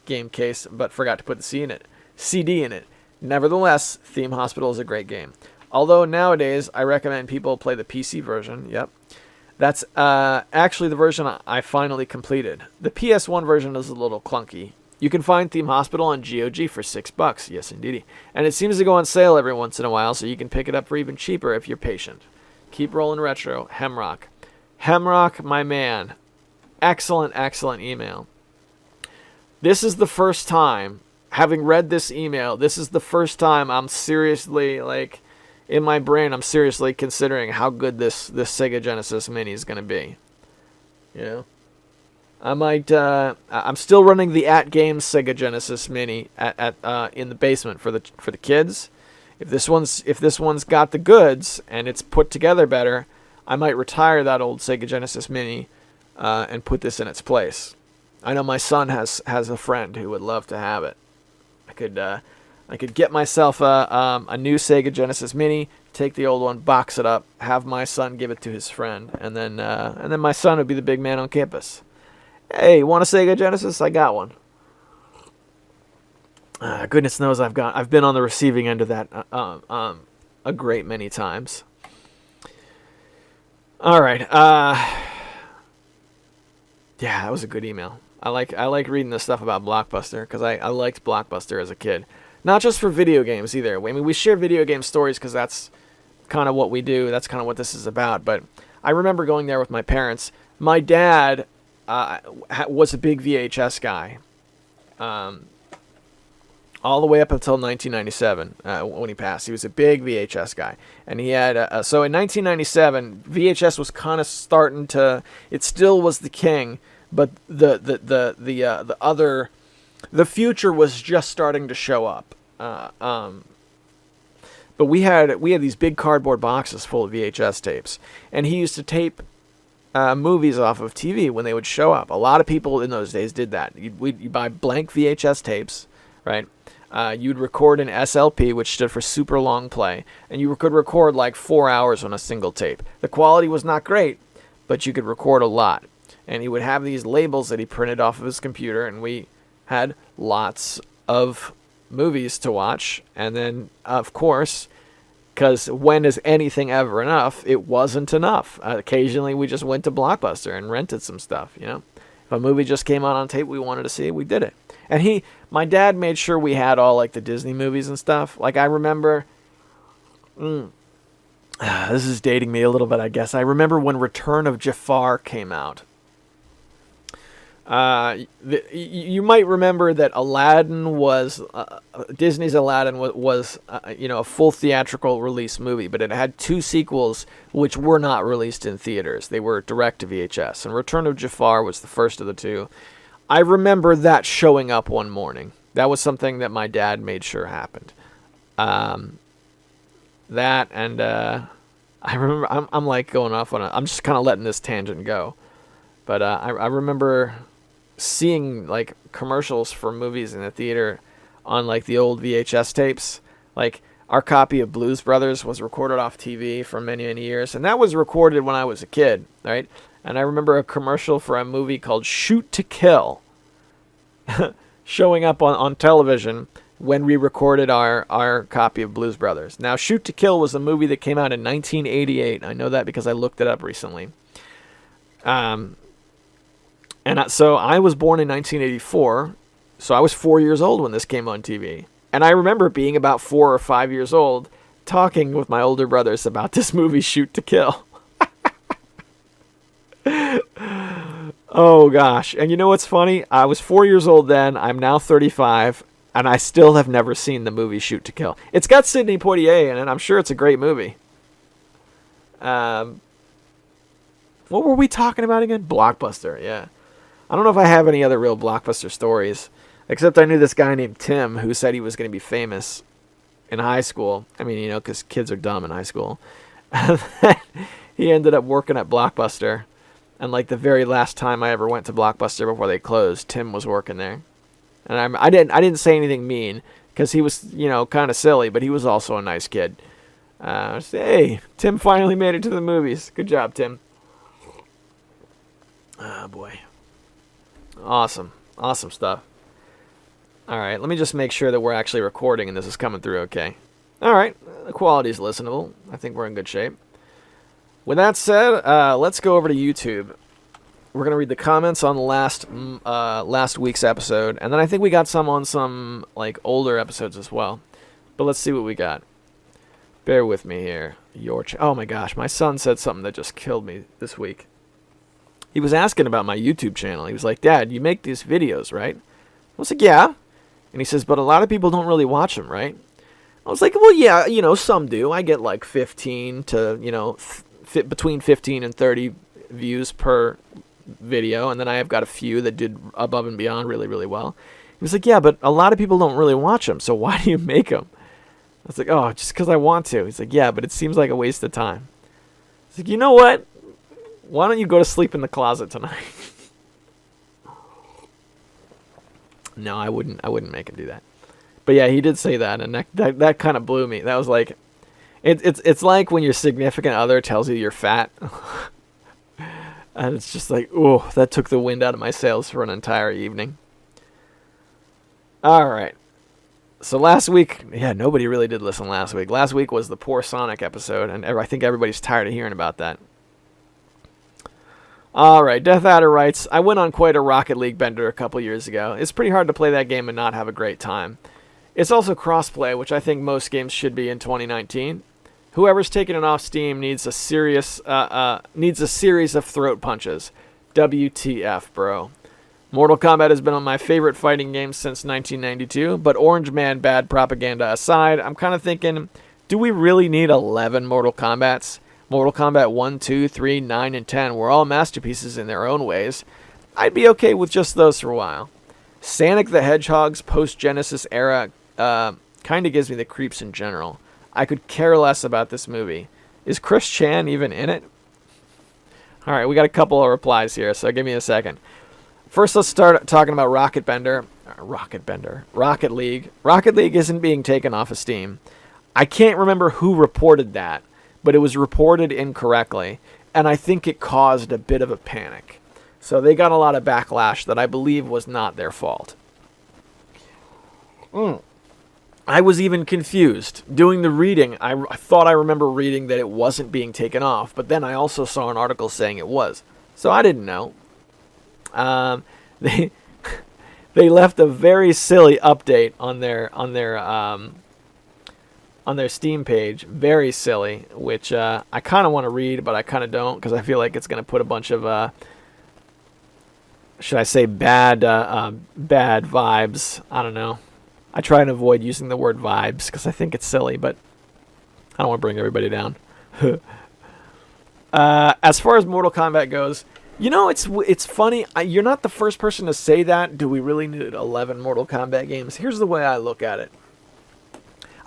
game case, but forgot to put the CD in it. Nevertheless, Theme Hospital is a great game. Although nowadays, I recommend people play the PC version. Yep. That's actually the version I finally completed. The PS1 version is a little clunky. You can find Theme Hospital on GOG for $6. Yes, indeedy. And it seems to go on sale every once in a while, so you can pick it up for even cheaper if you're patient. Keep rolling retro. Hemrock. Hemrock, my man. Excellent, excellent email. This is the first time, having read this email, this is the first time I'm seriously, in my brain, I'm seriously considering how good this Sega Genesis Mini is going to be. You know? I might, I'm still running the @Games Sega Genesis Mini in the basement for the kids. If this one's got the goods and it's put together better, I might retire that old Sega Genesis Mini and put this in its place. I know my son has a friend who would love to have it. I could get myself a new Sega Genesis Mini, take the old one, box it up, have my son give it to his friend, and then my son would be the big man on campus. Hey, want a Sega Genesis? I got one. Goodness knows I've been on the receiving end of that a great many times. All right. Yeah, that was a good email. I like reading this stuff about Blockbuster because I liked Blockbuster as a kid. Not just for video games either. I mean, we share video game stories because that's kind of what we do. That's kind of what this is about. But I remember going there with my parents. My dad was a big VHS guy. All the way up until 1997 when he passed. He was a big VHS guy. And he had... so in 1997, VHS was kind of starting to... It still was the king, but the future was just starting to show up. But we had these big cardboard boxes full of VHS tapes. And he used to tape movies off of TV when they would show up. A lot of people in those days did that. You'd buy blank VHS tapes, right? You'd record an SLP, which stood for super long play, and you could record like 4 hours on a single tape. The quality was not great, but you could record a lot. And he would have these labels that he printed off of his computer, and we had lots of movies to watch. And then, of course, because when is anything ever enough? It wasn't enough. Occasionally we just went to Blockbuster and rented some stuff, you know. If a movie just came out on tape we wanted to see, we did it. And my dad made sure we had all like the Disney movies and stuff. Like I remember, this is dating me a little bit, I guess. I remember when Return of Jafar came out. You might remember that Aladdin was Disney's Aladdin was a full theatrical release movie, but it had 2 sequels which were not released in theaters. They were direct to VHS, and Return of Jafar was the first of the 2. I remember that showing up one morning. That was something that my dad made sure happened. That and I remember I'm like going off on I'm just kind of letting this tangent go, but I remember seeing like commercials for movies in the theater on like the old VHS tapes. Like our copy of Blues Brothers was recorded off TV for many, many years, and that was recorded when I was a kid, right? And I remember a commercial for a movie called Shoot to Kill showing up on television when we recorded our copy of Blues Brothers. Now, Shoot to Kill was a movie that came out in 1988. I know that because I looked it up recently. So I was born in 1984, so I was 4 years old when this came on TV. And I remember being about 4 or 5 years old talking with my older brothers about this movie, Shoot to Kill. Oh, gosh. And you know what's funny? I was 4 years old then. I'm now 35, and I still have never seen the movie Shoot to Kill. It's got Sidney Poitier in it. I'm sure it's a great movie. What were we talking about again? Blockbuster, yeah. I don't know if I have any other real Blockbuster stories, except I knew this guy named Tim who said he was going to be famous in high school. I mean, because kids are dumb in high school. He ended up working at Blockbuster, and like the very last time I ever went to Blockbuster before they closed, Tim was working there. And I didn't say anything mean because he was, kind of silly, but he was also a nice kid. Hey, Tim finally made it to the movies. Good job, Tim. Oh, boy. Awesome stuff. All right, let me just make sure that we're actually recording and this is coming through okay. All right, the quality's listenable. I think we're in good shape. With that said, let's go over to YouTube. We're going to read the comments on last week's episode, and then I think we got some on some like older episodes as well. But let's see what we got. Bear with me here. Oh my gosh, my son said something that just killed me this week. He was asking about my YouTube channel. He was like, "Dad, you make these videos, right?" I was like, "Yeah." And he says, "But a lot of people don't really watch them, right?" I was like, "Well, yeah, some do. I get like 15 to, between 15 and 30 views per video, and then I have got a few that did above and beyond really, really well." He was like, "Yeah, but a lot of people don't really watch them, so why do you make them?" I was like, "Oh, just because I want to." He's like, "Yeah, but it seems like a waste of time." I was like, "You know what? Why don't you go to sleep in the closet tonight?" No, I wouldn't make him do that. But yeah, he did say that, and that kind of blew me. That was like, it's like when your significant other tells you you're fat, and it's just like, oh, that took the wind out of my sails for an entire evening. All right. So last week, yeah, nobody really did listen last week. Last week was the Poor Sonic episode, and I think everybody's tired of hearing about that. All right, Death Adder writes, "I went on quite a Rocket League bender a couple years ago. It's pretty hard to play that game and not have a great time. It's also crossplay, which I think most games should be in 2019. Whoever's taking it off Steam needs a series of throat punches. WTF, bro. Mortal Kombat has been on my favorite fighting games since 1992, but Orange Man bad propaganda aside, I'm kind of thinking, do we really need 11 Mortal Kombats? Mortal Kombat 1, 2, 3, 9, and 10 were all masterpieces in their own ways. I'd be okay with just those for a while. Sonic the Hedgehog's post-Genesis era kind of gives me the creeps in general. I could care less about this movie. Is Chris Chan even in it?" All right, we got a couple of replies here, so give me a second. First, let's start talking about Rocket League. Rocket League isn't being taken off of Steam. I can't remember who reported that, but it was reported incorrectly, and I think it caused a bit of a panic. So they got a lot of backlash that I believe was not their fault. I was even confused. Doing the reading, I thought I remember reading that it wasn't being taken off, but then I also saw an article saying it was. So I didn't know. They left a very silly update on their Steam page. Very silly, which I kind of want to read, but I kind of don't, because I feel like it's going to put a bunch of should I say bad vibes? I don't know. I try and avoid using the word vibes because I think it's silly, but I don't want to bring everybody down. As far as Mortal Kombat goes, you know, it's funny. You're not the first person to say that. Do we really need 11 Mortal Kombat games? Here's the way I look at it.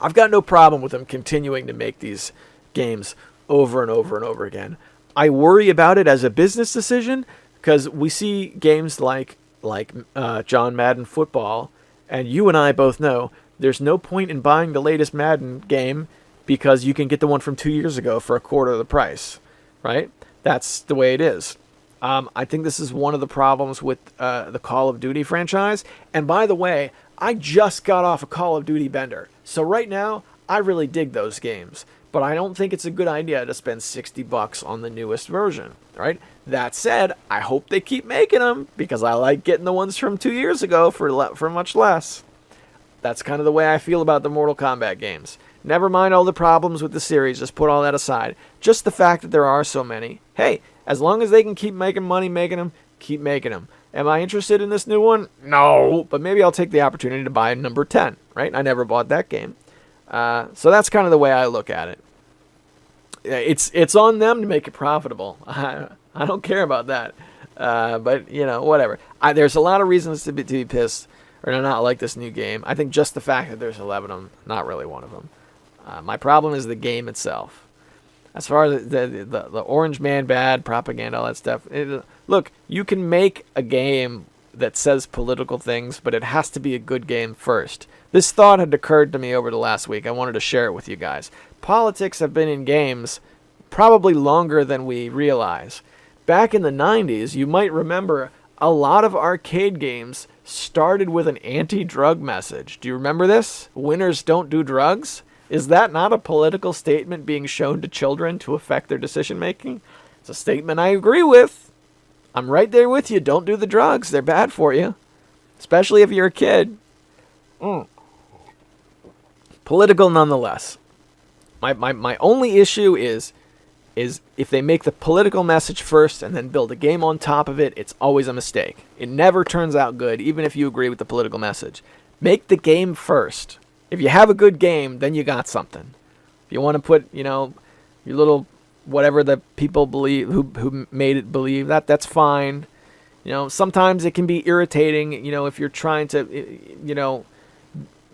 I've got no problem with them continuing to make these games over and over and over again. I worry about it as a business decision because we see games like John Madden Football, and you and I both know there's no point in buying the latest Madden game because you can get the one from 2 years ago for a quarter of the price, right? That's the way it is. I think this is one of the problems with the Call of Duty franchise. And by the way, I just got off a Call of Duty bender. So right now, I really dig those games. But I don't think it's a good idea to spend $60 on the newest version, right? That said, I hope they keep making them because I like getting the ones from 2 years ago for much less. That's kind of the way I feel about the Mortal Kombat games. Never mind all the problems with the series, just put all that aside. Just the fact that there are so many. Hey, as long as they can keep making money making them, keep making them. Am I interested in this new one? No, but maybe I'll take the opportunity to buy number 10, right? I never bought that game. So that's kind of the way I look at it. It's on them to make it profitable. I don't care about that. But, you know, whatever. There's a lot of reasons to be pissed or to not like this new game. I think just the fact that there's 11 of them, not really one of them. My problem is the game itself. As far as the Orange Man bad propaganda, all that stuff. Look, you can make a game that says political things, but it has to be a good game first. This thought had occurred to me over the last week. I wanted to share it with you guys. Politics have been in games probably longer than we realize. Back in the 90s, you might remember a lot of arcade games started with an anti-drug message. Do you remember this? Winners don't do drugs? Is that not a political statement being shown to children to affect their decision making? It's a statement I agree with. I'm right there with you. Don't do the drugs. They're bad for you. Especially if you're a kid. Political nonetheless. My only issue is if they make the political message first and then build a game on top of it, it's always a mistake. It never turns out good, even if you agree with the political message. Make the game first. If you have a good game, then you got something. If you want to put, you know, your little whatever the people believe who made it believe, that's fine. You know, sometimes it can be irritating, you know, if you're trying to, you know,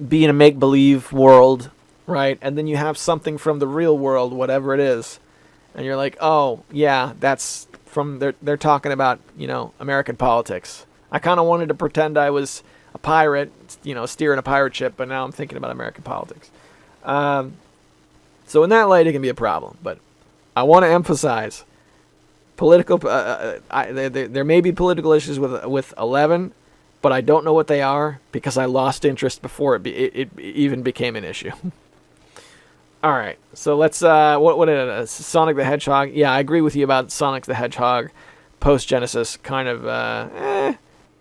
be in a make-believe world, right? And then you have something from the real world, whatever it is. And you're like, oh, yeah, that's from, they're talking about, you know, American politics. I kind of wanted to pretend I was a pirate, you know, steering a pirate ship, but now I'm thinking about American politics. So in that light, it can be a problem. But I want to emphasize, political. There may be political issues with 11, but I don't know what they are because I lost interest before it even became an issue. All right, so let's. What Sonic the Hedgehog? Yeah, I agree with you about Sonic the Hedgehog post Genesis. Kind of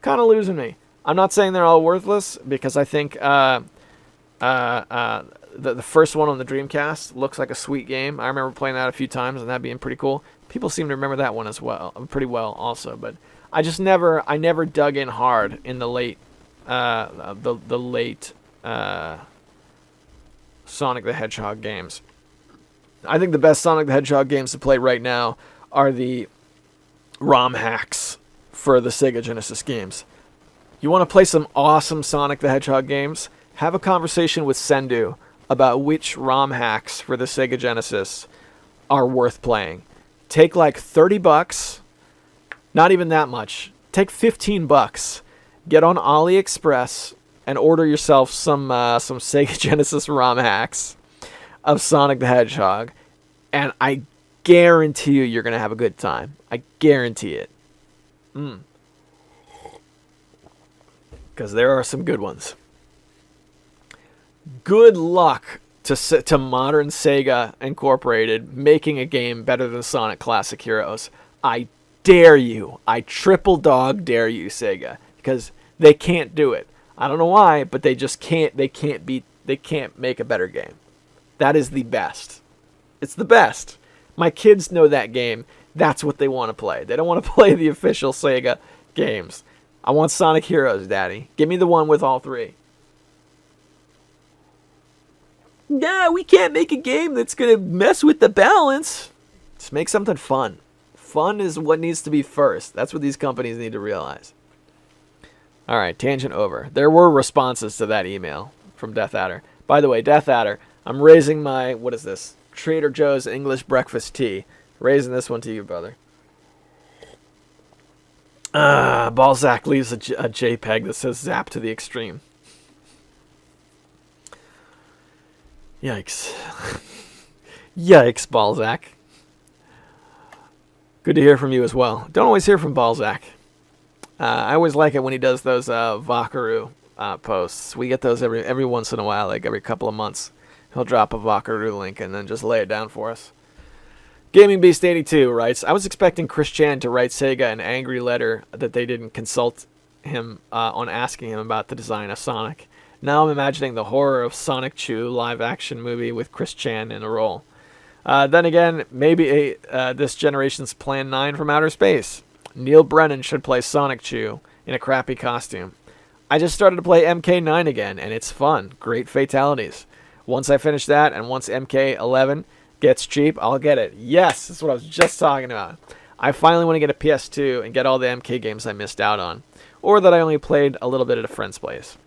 losing me. I'm not saying they're all worthless because I think the first one on the Dreamcast looks like a sweet game. I remember playing that a few times and that being pretty cool. People seem to remember that one as well, pretty well also. But I never dug in hard in the late Sonic the Hedgehog games. I think the best Sonic the Hedgehog games to play right now are the ROM hacks for the Sega Genesis games. You want to play some awesome Sonic the Hedgehog games? Have a conversation with Sendu about which ROM hacks for the Sega Genesis are worth playing. Take like $30, not even that much. Take $15. Get on AliExpress and order yourself some Sega Genesis ROM hacks of Sonic the Hedgehog, and I guarantee you're going to have a good time. I guarantee it. Because there are some good ones. good luck to modern Sega Incorporated making a game better than Sonic Classic Heroes. I dare you. I triple dog dare you, Sega, because they can't do it. I don't know why, but they just can't. They can't make a better game. That is the best. It's the best. My kids know that game. That's what they want to play. They don't want to play the official Sega games. I want Sonic Heroes, Daddy. Give me the one with all three. No, we can't make a game that's going to mess with the balance. Just make something fun. Fun is what needs to be first. That's what these companies need to realize. All right, tangent over. There were responses to that email from Death Adder. By the way, Death Adder, I'm raising my, what is this? Trader Joe's English breakfast tea. Raising this one to you, brother. Balzac leaves a JPEG that says zap to the extreme. Yikes. Yikes, Balzac. Good to hear from you as well. Don't always hear from Balzac. I always like it when he does those Vakaru posts. We get those every once in a while, like every couple of months. He'll drop a Vakaru link and then just lay it down for us. Gaming Beast 82 writes, I was expecting Chris Chan to write Sega an angry letter that they didn't consult him on asking him about the design of Sonic. Now I'm imagining the horror of Sonic Chew live-action movie with Chris Chan in a role. Then again, maybe this generation's Plan 9 from outer space. Neil Brennan should play Sonic Chew in a crappy costume. I just started to play MK9 again, and it's fun. Great fatalities. Once I finish that, and once MK11 gets cheap, I'll get it. Yes, that's what I was just talking about. I finally want to get a PS2 and get all the MK games I missed out on, or that I only played a little bit at a friend's place.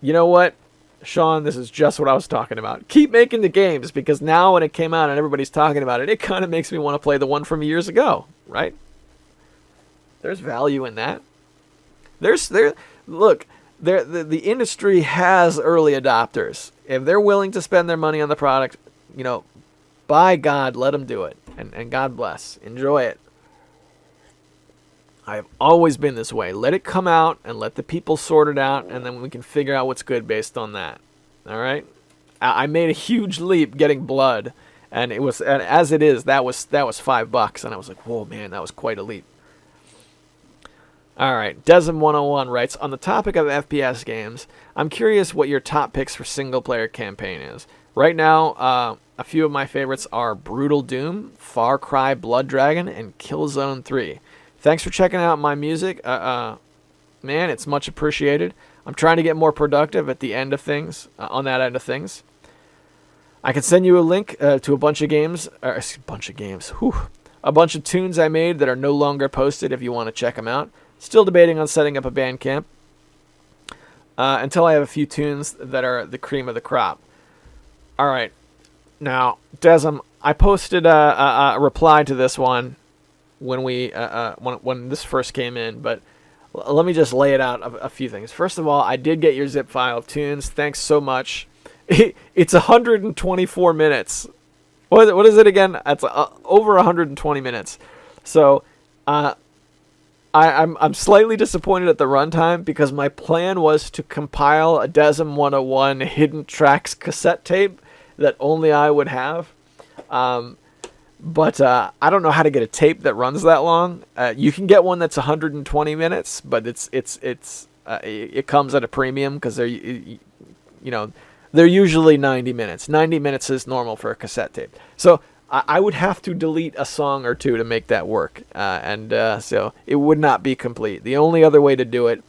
You know what, Sean, this is just what I was talking about. Keep making the games, because now when it came out and everybody's talking about it, it kind of makes me want to play the one from years ago, right? There's value in that. Look, the industry has early adopters. If they're willing to spend their money on the product, you know, by God, let them do it. And God bless. Enjoy it. I've always been this way. Let it come out and let the people sort it out, and then we can figure out what's good based on that. All right? I made a huge leap getting Blood, and it was, and as it is, that was $5, and I was like, whoa, man, that was quite a leap. All right, Desm101 writes, on the topic of FPS games, I'm curious what your top picks for single-player campaign is. Right now, a few of my favorites are Brutal Doom, Far Cry Blood Dragon, and Killzone 3. Thanks for checking out my music. Man, it's much appreciated. I'm trying to get more productive at the end of things, on that end of things. I can send you a link to a bunch of games, a bunch of tunes I made that are no longer posted if you want to check them out. Still debating on setting up a Bandcamp until I have a few tunes that are the cream of the crop. All right. Now, Desm, I posted a reply to this one when when this first came in, but let me just lay it out a few things. First of all, I did get your zip file of tunes. Thanks so much. It's 124 minutes. What is it again? It's over 120 minutes. So, I'm slightly disappointed at the runtime because my plan was to compile a Desm 101 hidden tracks cassette tape that only I would have. But I don't know how to get a tape that runs that long. You can get one that's 120 minutes, but it comes at a premium because they're usually 90 minutes. 90 minutes is normal for a cassette tape. So I would have to delete a song or two to make that work, so it would not be complete. The only other way to do it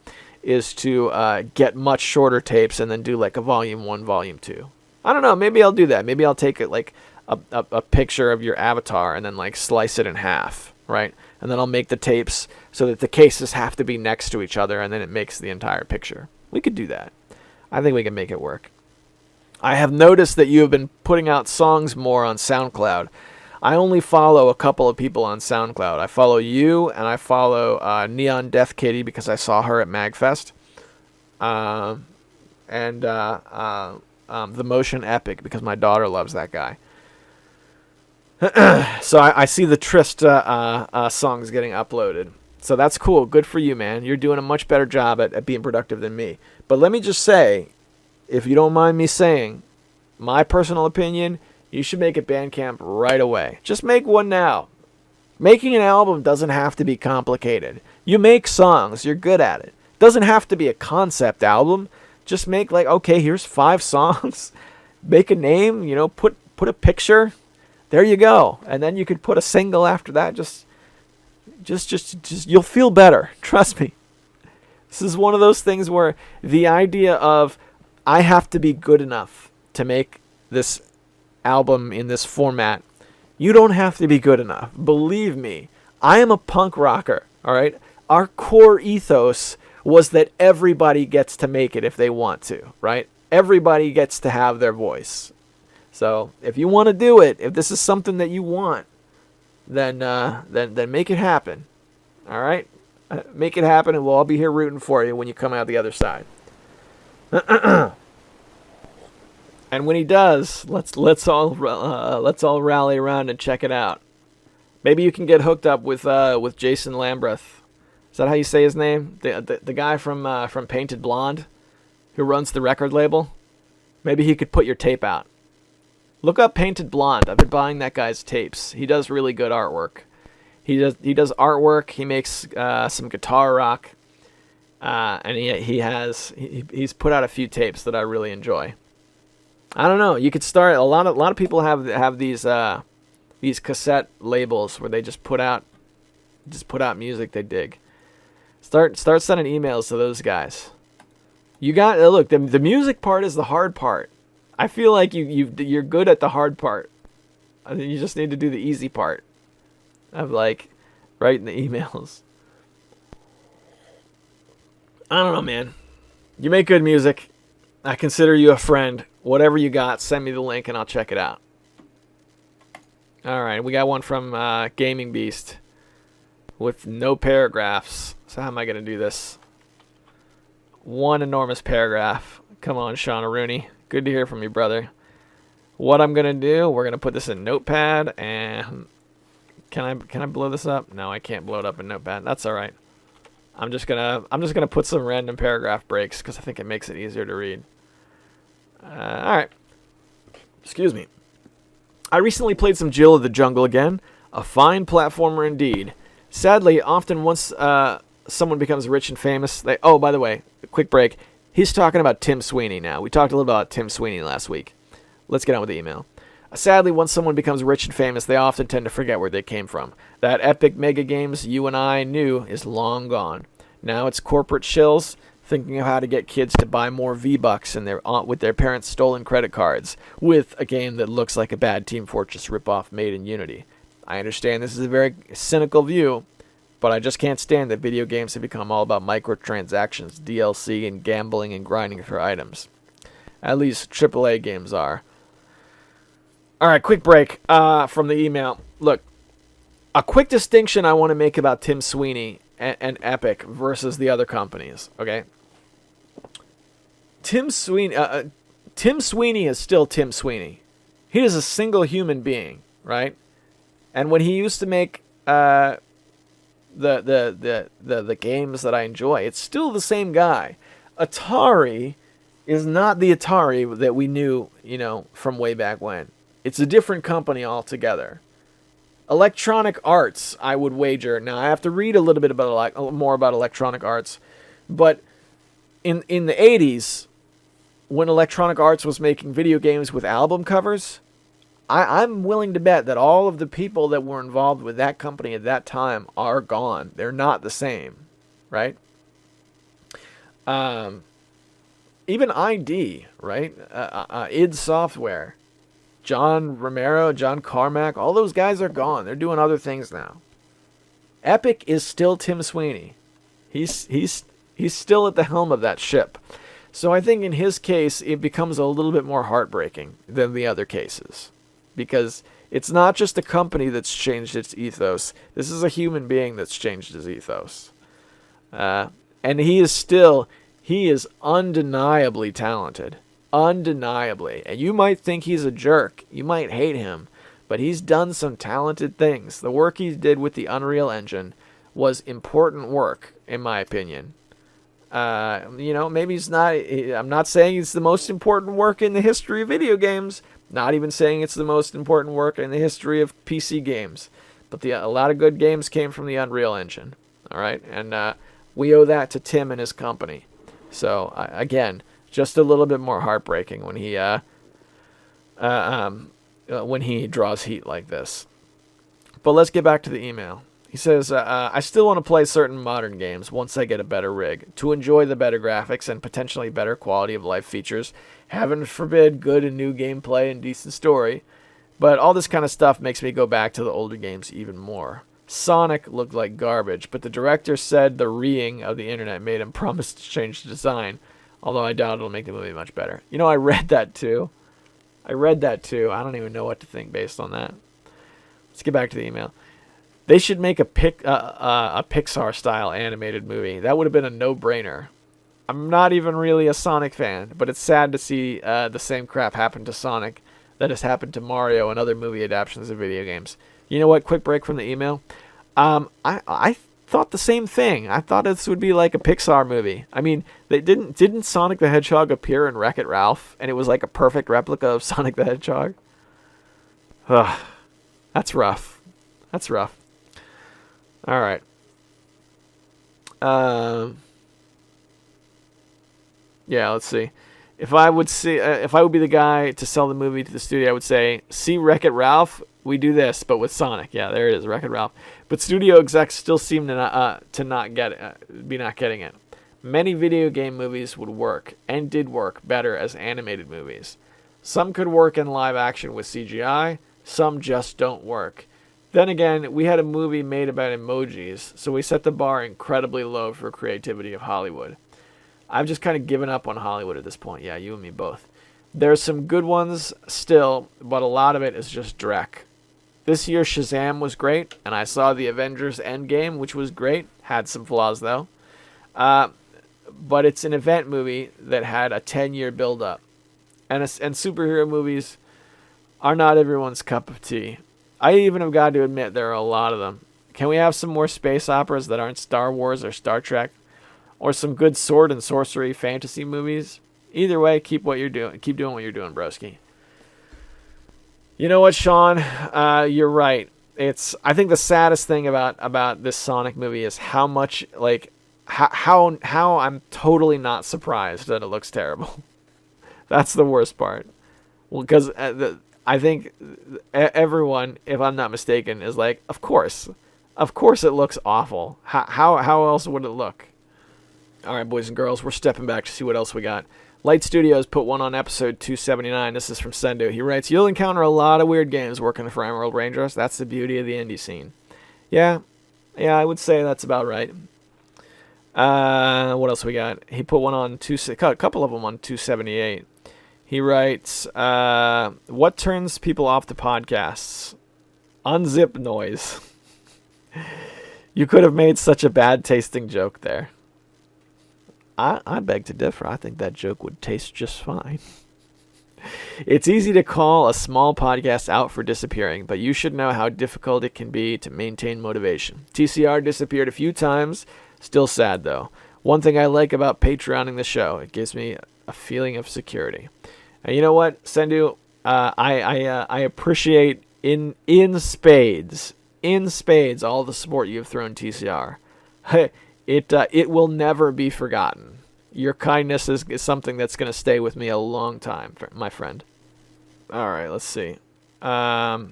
is to get much shorter tapes and then do like a volume 1, volume 2. I don't know. Maybe I'll do that. Maybe I'll take it like a picture of your avatar and then like slice it in half, right? And then I'll make the tapes so that the cases have to be next to each other, and then it makes the entire picture. We could do that. I think we can make it work. I have noticed that you have been putting out songs more on SoundCloud. I only follow a couple of people on SoundCloud. I follow you, and I follow Neon Death Kitty because I saw her at MagFest. And The Motion Epic because my daughter loves that guy. So I see the Trist songs getting uploaded. So that's cool. Good for you, man. You're doing a much better job at being productive than me. But let me just say, if you don't mind me saying, my personal opinion, you should make a Bandcamp right away. Just make one now. Making an album doesn't have to be complicated. You make songs, you're good at it. Doesn't have to be a concept album. Just make like, okay, here's 5 songs. Make a name, you know, put a picture. There you go. And then you could put a single after that. Just you'll feel better. Trust me. This is one of those things where the idea of I have to be good enough to make this album in this format. You don't have to be good enough. Believe me, I am a punk rocker, all right? Our core ethos was that everybody gets to make it if they want to, right? Everybody gets to have their voice. So if you want to do it, if this is something that you want, then make it happen, all right? Make it happen, and we'll all be here rooting for you when you come out the other side. And when he does, let's all rally around and check it out. Maybe you can get hooked up with Jason Lambreth. Is that how you say his name? The guy from Painted Blonde, who runs the record label. Maybe he could put your tape out. Look up Painted Blonde. I've been buying that guy's tapes. He does really good artwork. He does artwork. He makes some guitar rock, and he's put out a few tapes that I really enjoy. I don't know. You could start a lot of people have these cassette labels where they just put out music they dig. Start sending emails to those guys. You got look. The music part is the hard part. I feel like you're good at the hard part. I think you just need to do the easy part of like writing the emails. I don't know, man. You make good music. I consider you a friend. Whatever you got, send me the link and I'll check it out. All right, we got one from Gaming Beast with no paragraphs. So how am I going to do this? One enormous paragraph. Come on, Shauna Rooney. Good to hear from you, brother. What I'm going to do, we're going to put this in Notepad, and can I blow this up? No, I can't blow it up in Notepad. That's all right. I'm just going to put some random paragraph breaks because I think it makes it easier to read. All right. Excuse me. I recently played some Jill of the Jungle again. A fine platformer indeed. Sadly, often once someone becomes rich and famous, oh, by the way, a quick break. He's talking about Tim Sweeney now. We talked a little about Tim Sweeney last week. Let's get on with the email. Sadly, once someone becomes rich and famous, they often tend to forget where they came from. That epic mega games you and I knew is long gone. Now it's corporate shills thinking of how to get kids to buy more V-Bucks with their parents' stolen credit cards with a game that looks like a bad Team Fortress ripoff made in Unity. I understand this is a very cynical view, but I just can't stand that video games have become all about microtransactions, DLC, and gambling and grinding for items. At least AAA games are. All right, quick break from the email. Look, a quick distinction I want to make about Tim Sweeney and Epic versus the other companies, okay? Tim Sweeney is still Tim Sweeney. He is a single human being, right? And when he used to make the games that I enjoy, it's still the same guy. Atari is not the Atari that we knew, from way back when. It's a different company altogether. Electronic Arts, I would wager. Now, I have to read a little bit more about Electronic Arts, but in the 80s, when Electronic Arts was making video games with album covers, I'm willing to bet that all of the people that were involved with that company at that time are gone. They're not the same, right? Even ID, right? id Software, John Romero, John Carmack, all those guys are gone. They're doing other things now. Epic is still Tim Sweeney. He's still at the helm of that ship. So I think in his case, it becomes a little bit more heartbreaking than the other cases. Because it's not just a company that's changed its ethos. This is a human being that's changed his ethos. And he is undeniably talented. Undeniably. And you might think he's a jerk. You might hate him. But he's done some talented things. The work he did with the Unreal Engine was important work, in my opinion. Maybe it's not. I'm not saying it's the most important work in the history of video games. Not even saying it's the most important work in the history of PC games. But a lot of good games came from the Unreal Engine. All right, and we owe that to Tim and his company. So again, just a little bit more heartbreaking when he draws heat like this. But let's get back to the email. He says, I still want to play certain modern games once I get a better rig, to enjoy the better graphics and potentially better quality of life features. Heaven forbid good and new gameplay and decent story. But all this kind of stuff makes me go back to the older games even more. Sonic looked like garbage, but the director said the reeing of the internet made him promise to change the design, although I doubt it'll make the movie much better. I read that too. I don't even know what to think based on that. Let's get back to the email. They should make a Pixar-style animated movie. That would have been a no-brainer. I'm not even really a Sonic fan, but it's sad to see the same crap happen to Sonic that has happened to Mario and other movie adaptations of video games. You know what? Quick break from the email. I thought the same thing. I thought this would be like a Pixar movie. I mean, they didn't Sonic the Hedgehog appear in Wreck-It Ralph, and it was like a perfect replica of Sonic the Hedgehog? Ugh, that's rough. All right. Yeah, let's see. If I would be the guy to sell the movie to the studio, I would say, see Wreck-It Ralph, we do this, but with Sonic. Yeah, there it is, Wreck-It Ralph. But studio execs still seem to not getting it. Many video game movies would work, and did work, better as animated movies. Some could work in live action with CGI, some just don't work. Then again, we had a movie made about emojis, so we set the bar incredibly low for creativity of Hollywood. I've just kind of given up on Hollywood at this point. Yeah, you and me both. There's some good ones still, but a lot of it is just dreck. This year Shazam was great, and I saw the Avengers Endgame, which was great. Had some flaws, though. But it's an event movie that had a 10-year build-up. And superhero movies are not everyone's cup of tea. I even have got to admit there are a lot of them. Can we have some more space operas that aren't Star Wars or Star Trek? Or some good sword and sorcery fantasy movies? Either way, keep doing what you're doing, broski. You know what, Sean? You're right. I think the saddest thing about this Sonic movie is how much, how I'm totally not surprised that it looks terrible. That's the worst part. Well, because I think everyone, if I'm not mistaken, is like, of course it looks awful. How else would it look? All right, boys and girls, we're stepping back to see what else we got. Light Studios put one on episode 279. This is from Sendu. He writes, you'll encounter a lot of weird games working for Emerald Rangers. That's the beauty of the indie scene. Yeah, I would say that's about right. What else we got? He put one on a couple of them on 278. He writes, what turns people off the podcasts? Unzip noise. You could have made such a bad tasting joke there. I beg to differ. I think that joke would taste just fine. It's easy to call a small podcast out for disappearing, but you should know how difficult it can be to maintain motivation. TCR disappeared a few times. Still sad, though. One thing I like about Patreoning the show, it gives me a feeling of security. And you know what, Sendu? I appreciate in spades all the support you've thrown TCR. It will never be forgotten. Your kindness is something that's going to stay with me a long time, my friend. All right, let's see. What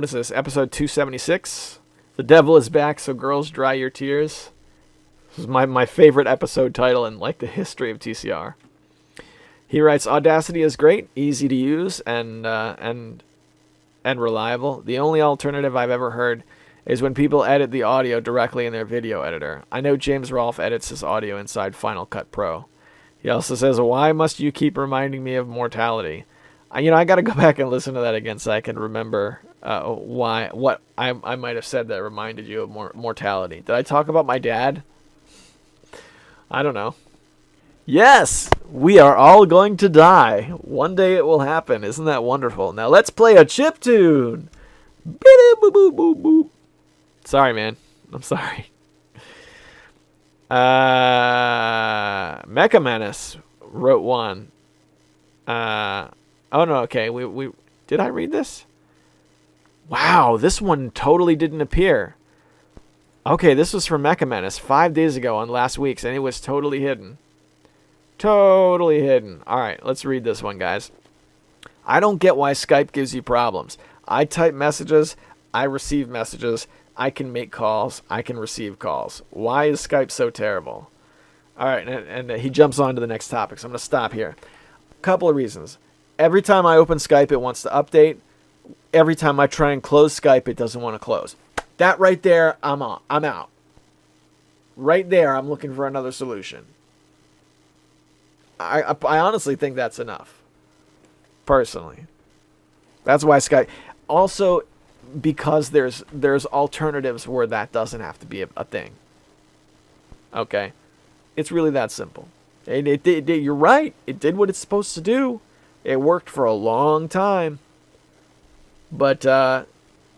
is this? Episode 276. The Devil is Back, So Girls Dry Your Tears. This is my favorite episode title in the history of TCR. He writes, Audacity is great, easy to use, and reliable. The only alternative I've ever heard is when people edit the audio directly in their video editor. I know James Rolfe edits his audio inside Final Cut Pro. He also says, why must you keep reminding me of mortality? I got to go back and listen to that again so I can remember what I might have said that reminded you of mortality. Did I talk about my dad? I don't know. Yes, we are all going to die. One day it will happen. Isn't that wonderful? Now let's play a chiptune. Sorry, man. I'm sorry. Mecha Menace wrote one. Oh no, okay. We did I read this? Wow, this one totally didn't appear. Okay, this was from Mecha Menace 5 days ago on last week's, and it was totally hidden. Totally hidden. All right, let's read this one, guys. I don't get why Skype gives you problems. I type messages, I receive messages, I can make calls, I can receive calls. Why is Skype so terrible? All right, and he jumps on to the next topic, so I'm going to stop here. A couple of reasons. Every time I open Skype, it wants to update. Every time I try and close Skype, it doesn't want to close. That right there, I'm out. Right there, I'm looking for another solution. I honestly think that's enough. Personally. That's why Skype. Also, because there's alternatives where that doesn't have to be a thing. Okay? It's really that simple. You're right. It did what it's supposed to do. It worked for a long time. But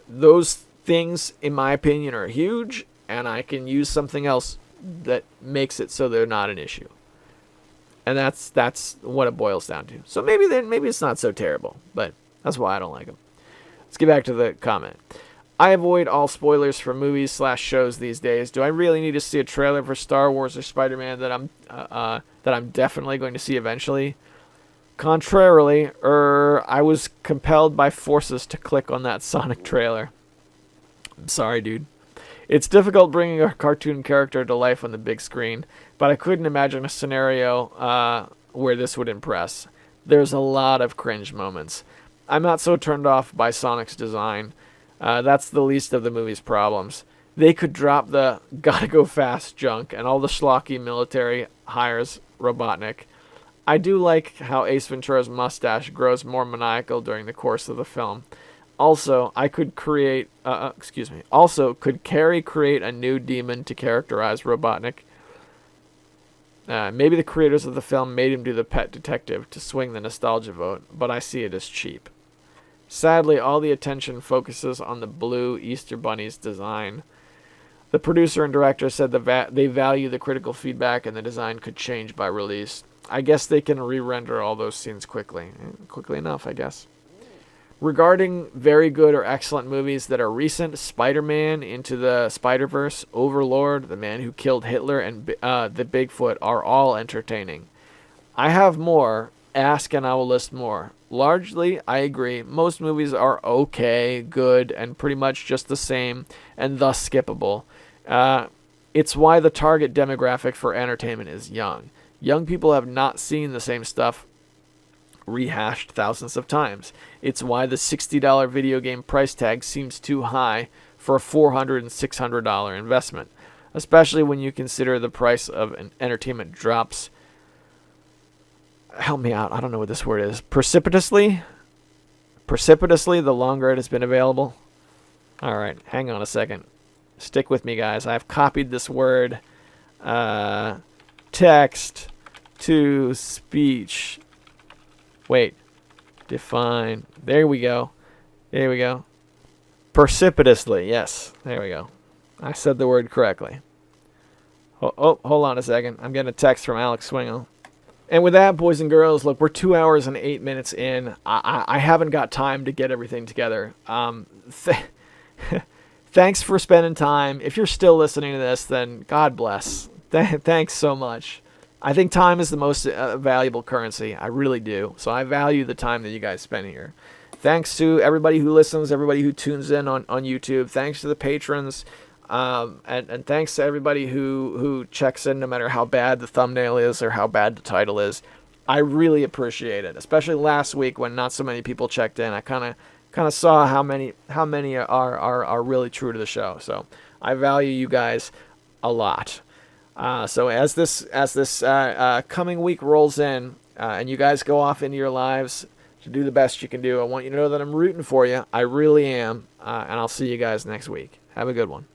those things, in my opinion, are huge, and I can use something else that makes it so they're not an issue. And that's what it boils down to. So maybe it's not so terrible, but that's why I don't like them. Let's get back to the comment. I avoid all spoilers for movies / shows these days. Do I really need to see a trailer for Star Wars or Spider-Man that I'm definitely going to see eventually? Contrarily, I was compelled by forces to click on that Sonic trailer. I'm sorry, dude. It's difficult bringing a cartoon character to life on the big screen, but I couldn't imagine a scenario where this would impress. There's a lot of cringe moments. I'm not so turned off by Sonic's design. That's the least of the movie's problems. They could drop the gotta go fast junk and all the schlocky military hires Robotnik. I do like how Ace Ventura's mustache grows more maniacal during the course of the film. Also, could Carrie create a new demon to characterize Robotnik? Maybe the creators of the film made him do the pet detective to swing the nostalgia vote, but I see it as cheap. Sadly, all the attention focuses on the blue Easter Bunny's design. The producer and director said they value the critical feedback and the design could change by release. I guess they can re-render all those scenes quickly. Quickly enough, I guess. Regarding very good or excellent movies that are recent, Spider-Man, Into the Spider-Verse, Overlord, The Man Who Killed Hitler, and The Bigfoot are all entertaining. I have more. Ask and I will list more. Largely, I agree. Most movies are okay, good, and pretty much just the same, and thus skippable. It's why the target demographic for entertainment is young. Young people have not seen the same stuff rehashed thousands of times. It's why the $60 video game price tag seems too high for a $400 and $600 investment, especially when you consider the price of an entertainment drops. Help me out. I don't know what this word is. Precipitously the longer it has been available. All right, hang on a second. Stick with me, guys. I've copied this word. Text to speech. Wait. Define. There we go. Precipitously. Yes. There we go. I said the word correctly. Oh, hold on a second. I'm getting a text from Alex Swingle. And with that, boys and girls, look, we're 2 hours and 8 minutes in. I haven't got time to get everything together. Thanks for spending time. If you're still listening to this, then God bless. Thanks so much. I think time is the most valuable currency. I really do. So I value the time that you guys spend here. Thanks to everybody who listens, everybody who tunes in on YouTube. Thanks to the patrons. And thanks to everybody who checks in no matter how bad the thumbnail is or how bad the title is. I really appreciate it. Especially last week when not so many people checked in. I kind of saw how many are really true to the show. So I value you guys a lot. So as this coming week rolls in, and you guys go off into your lives to do the best you can do, I want you to know that I'm rooting for you. I really am. And I'll see you guys next week. Have a good one.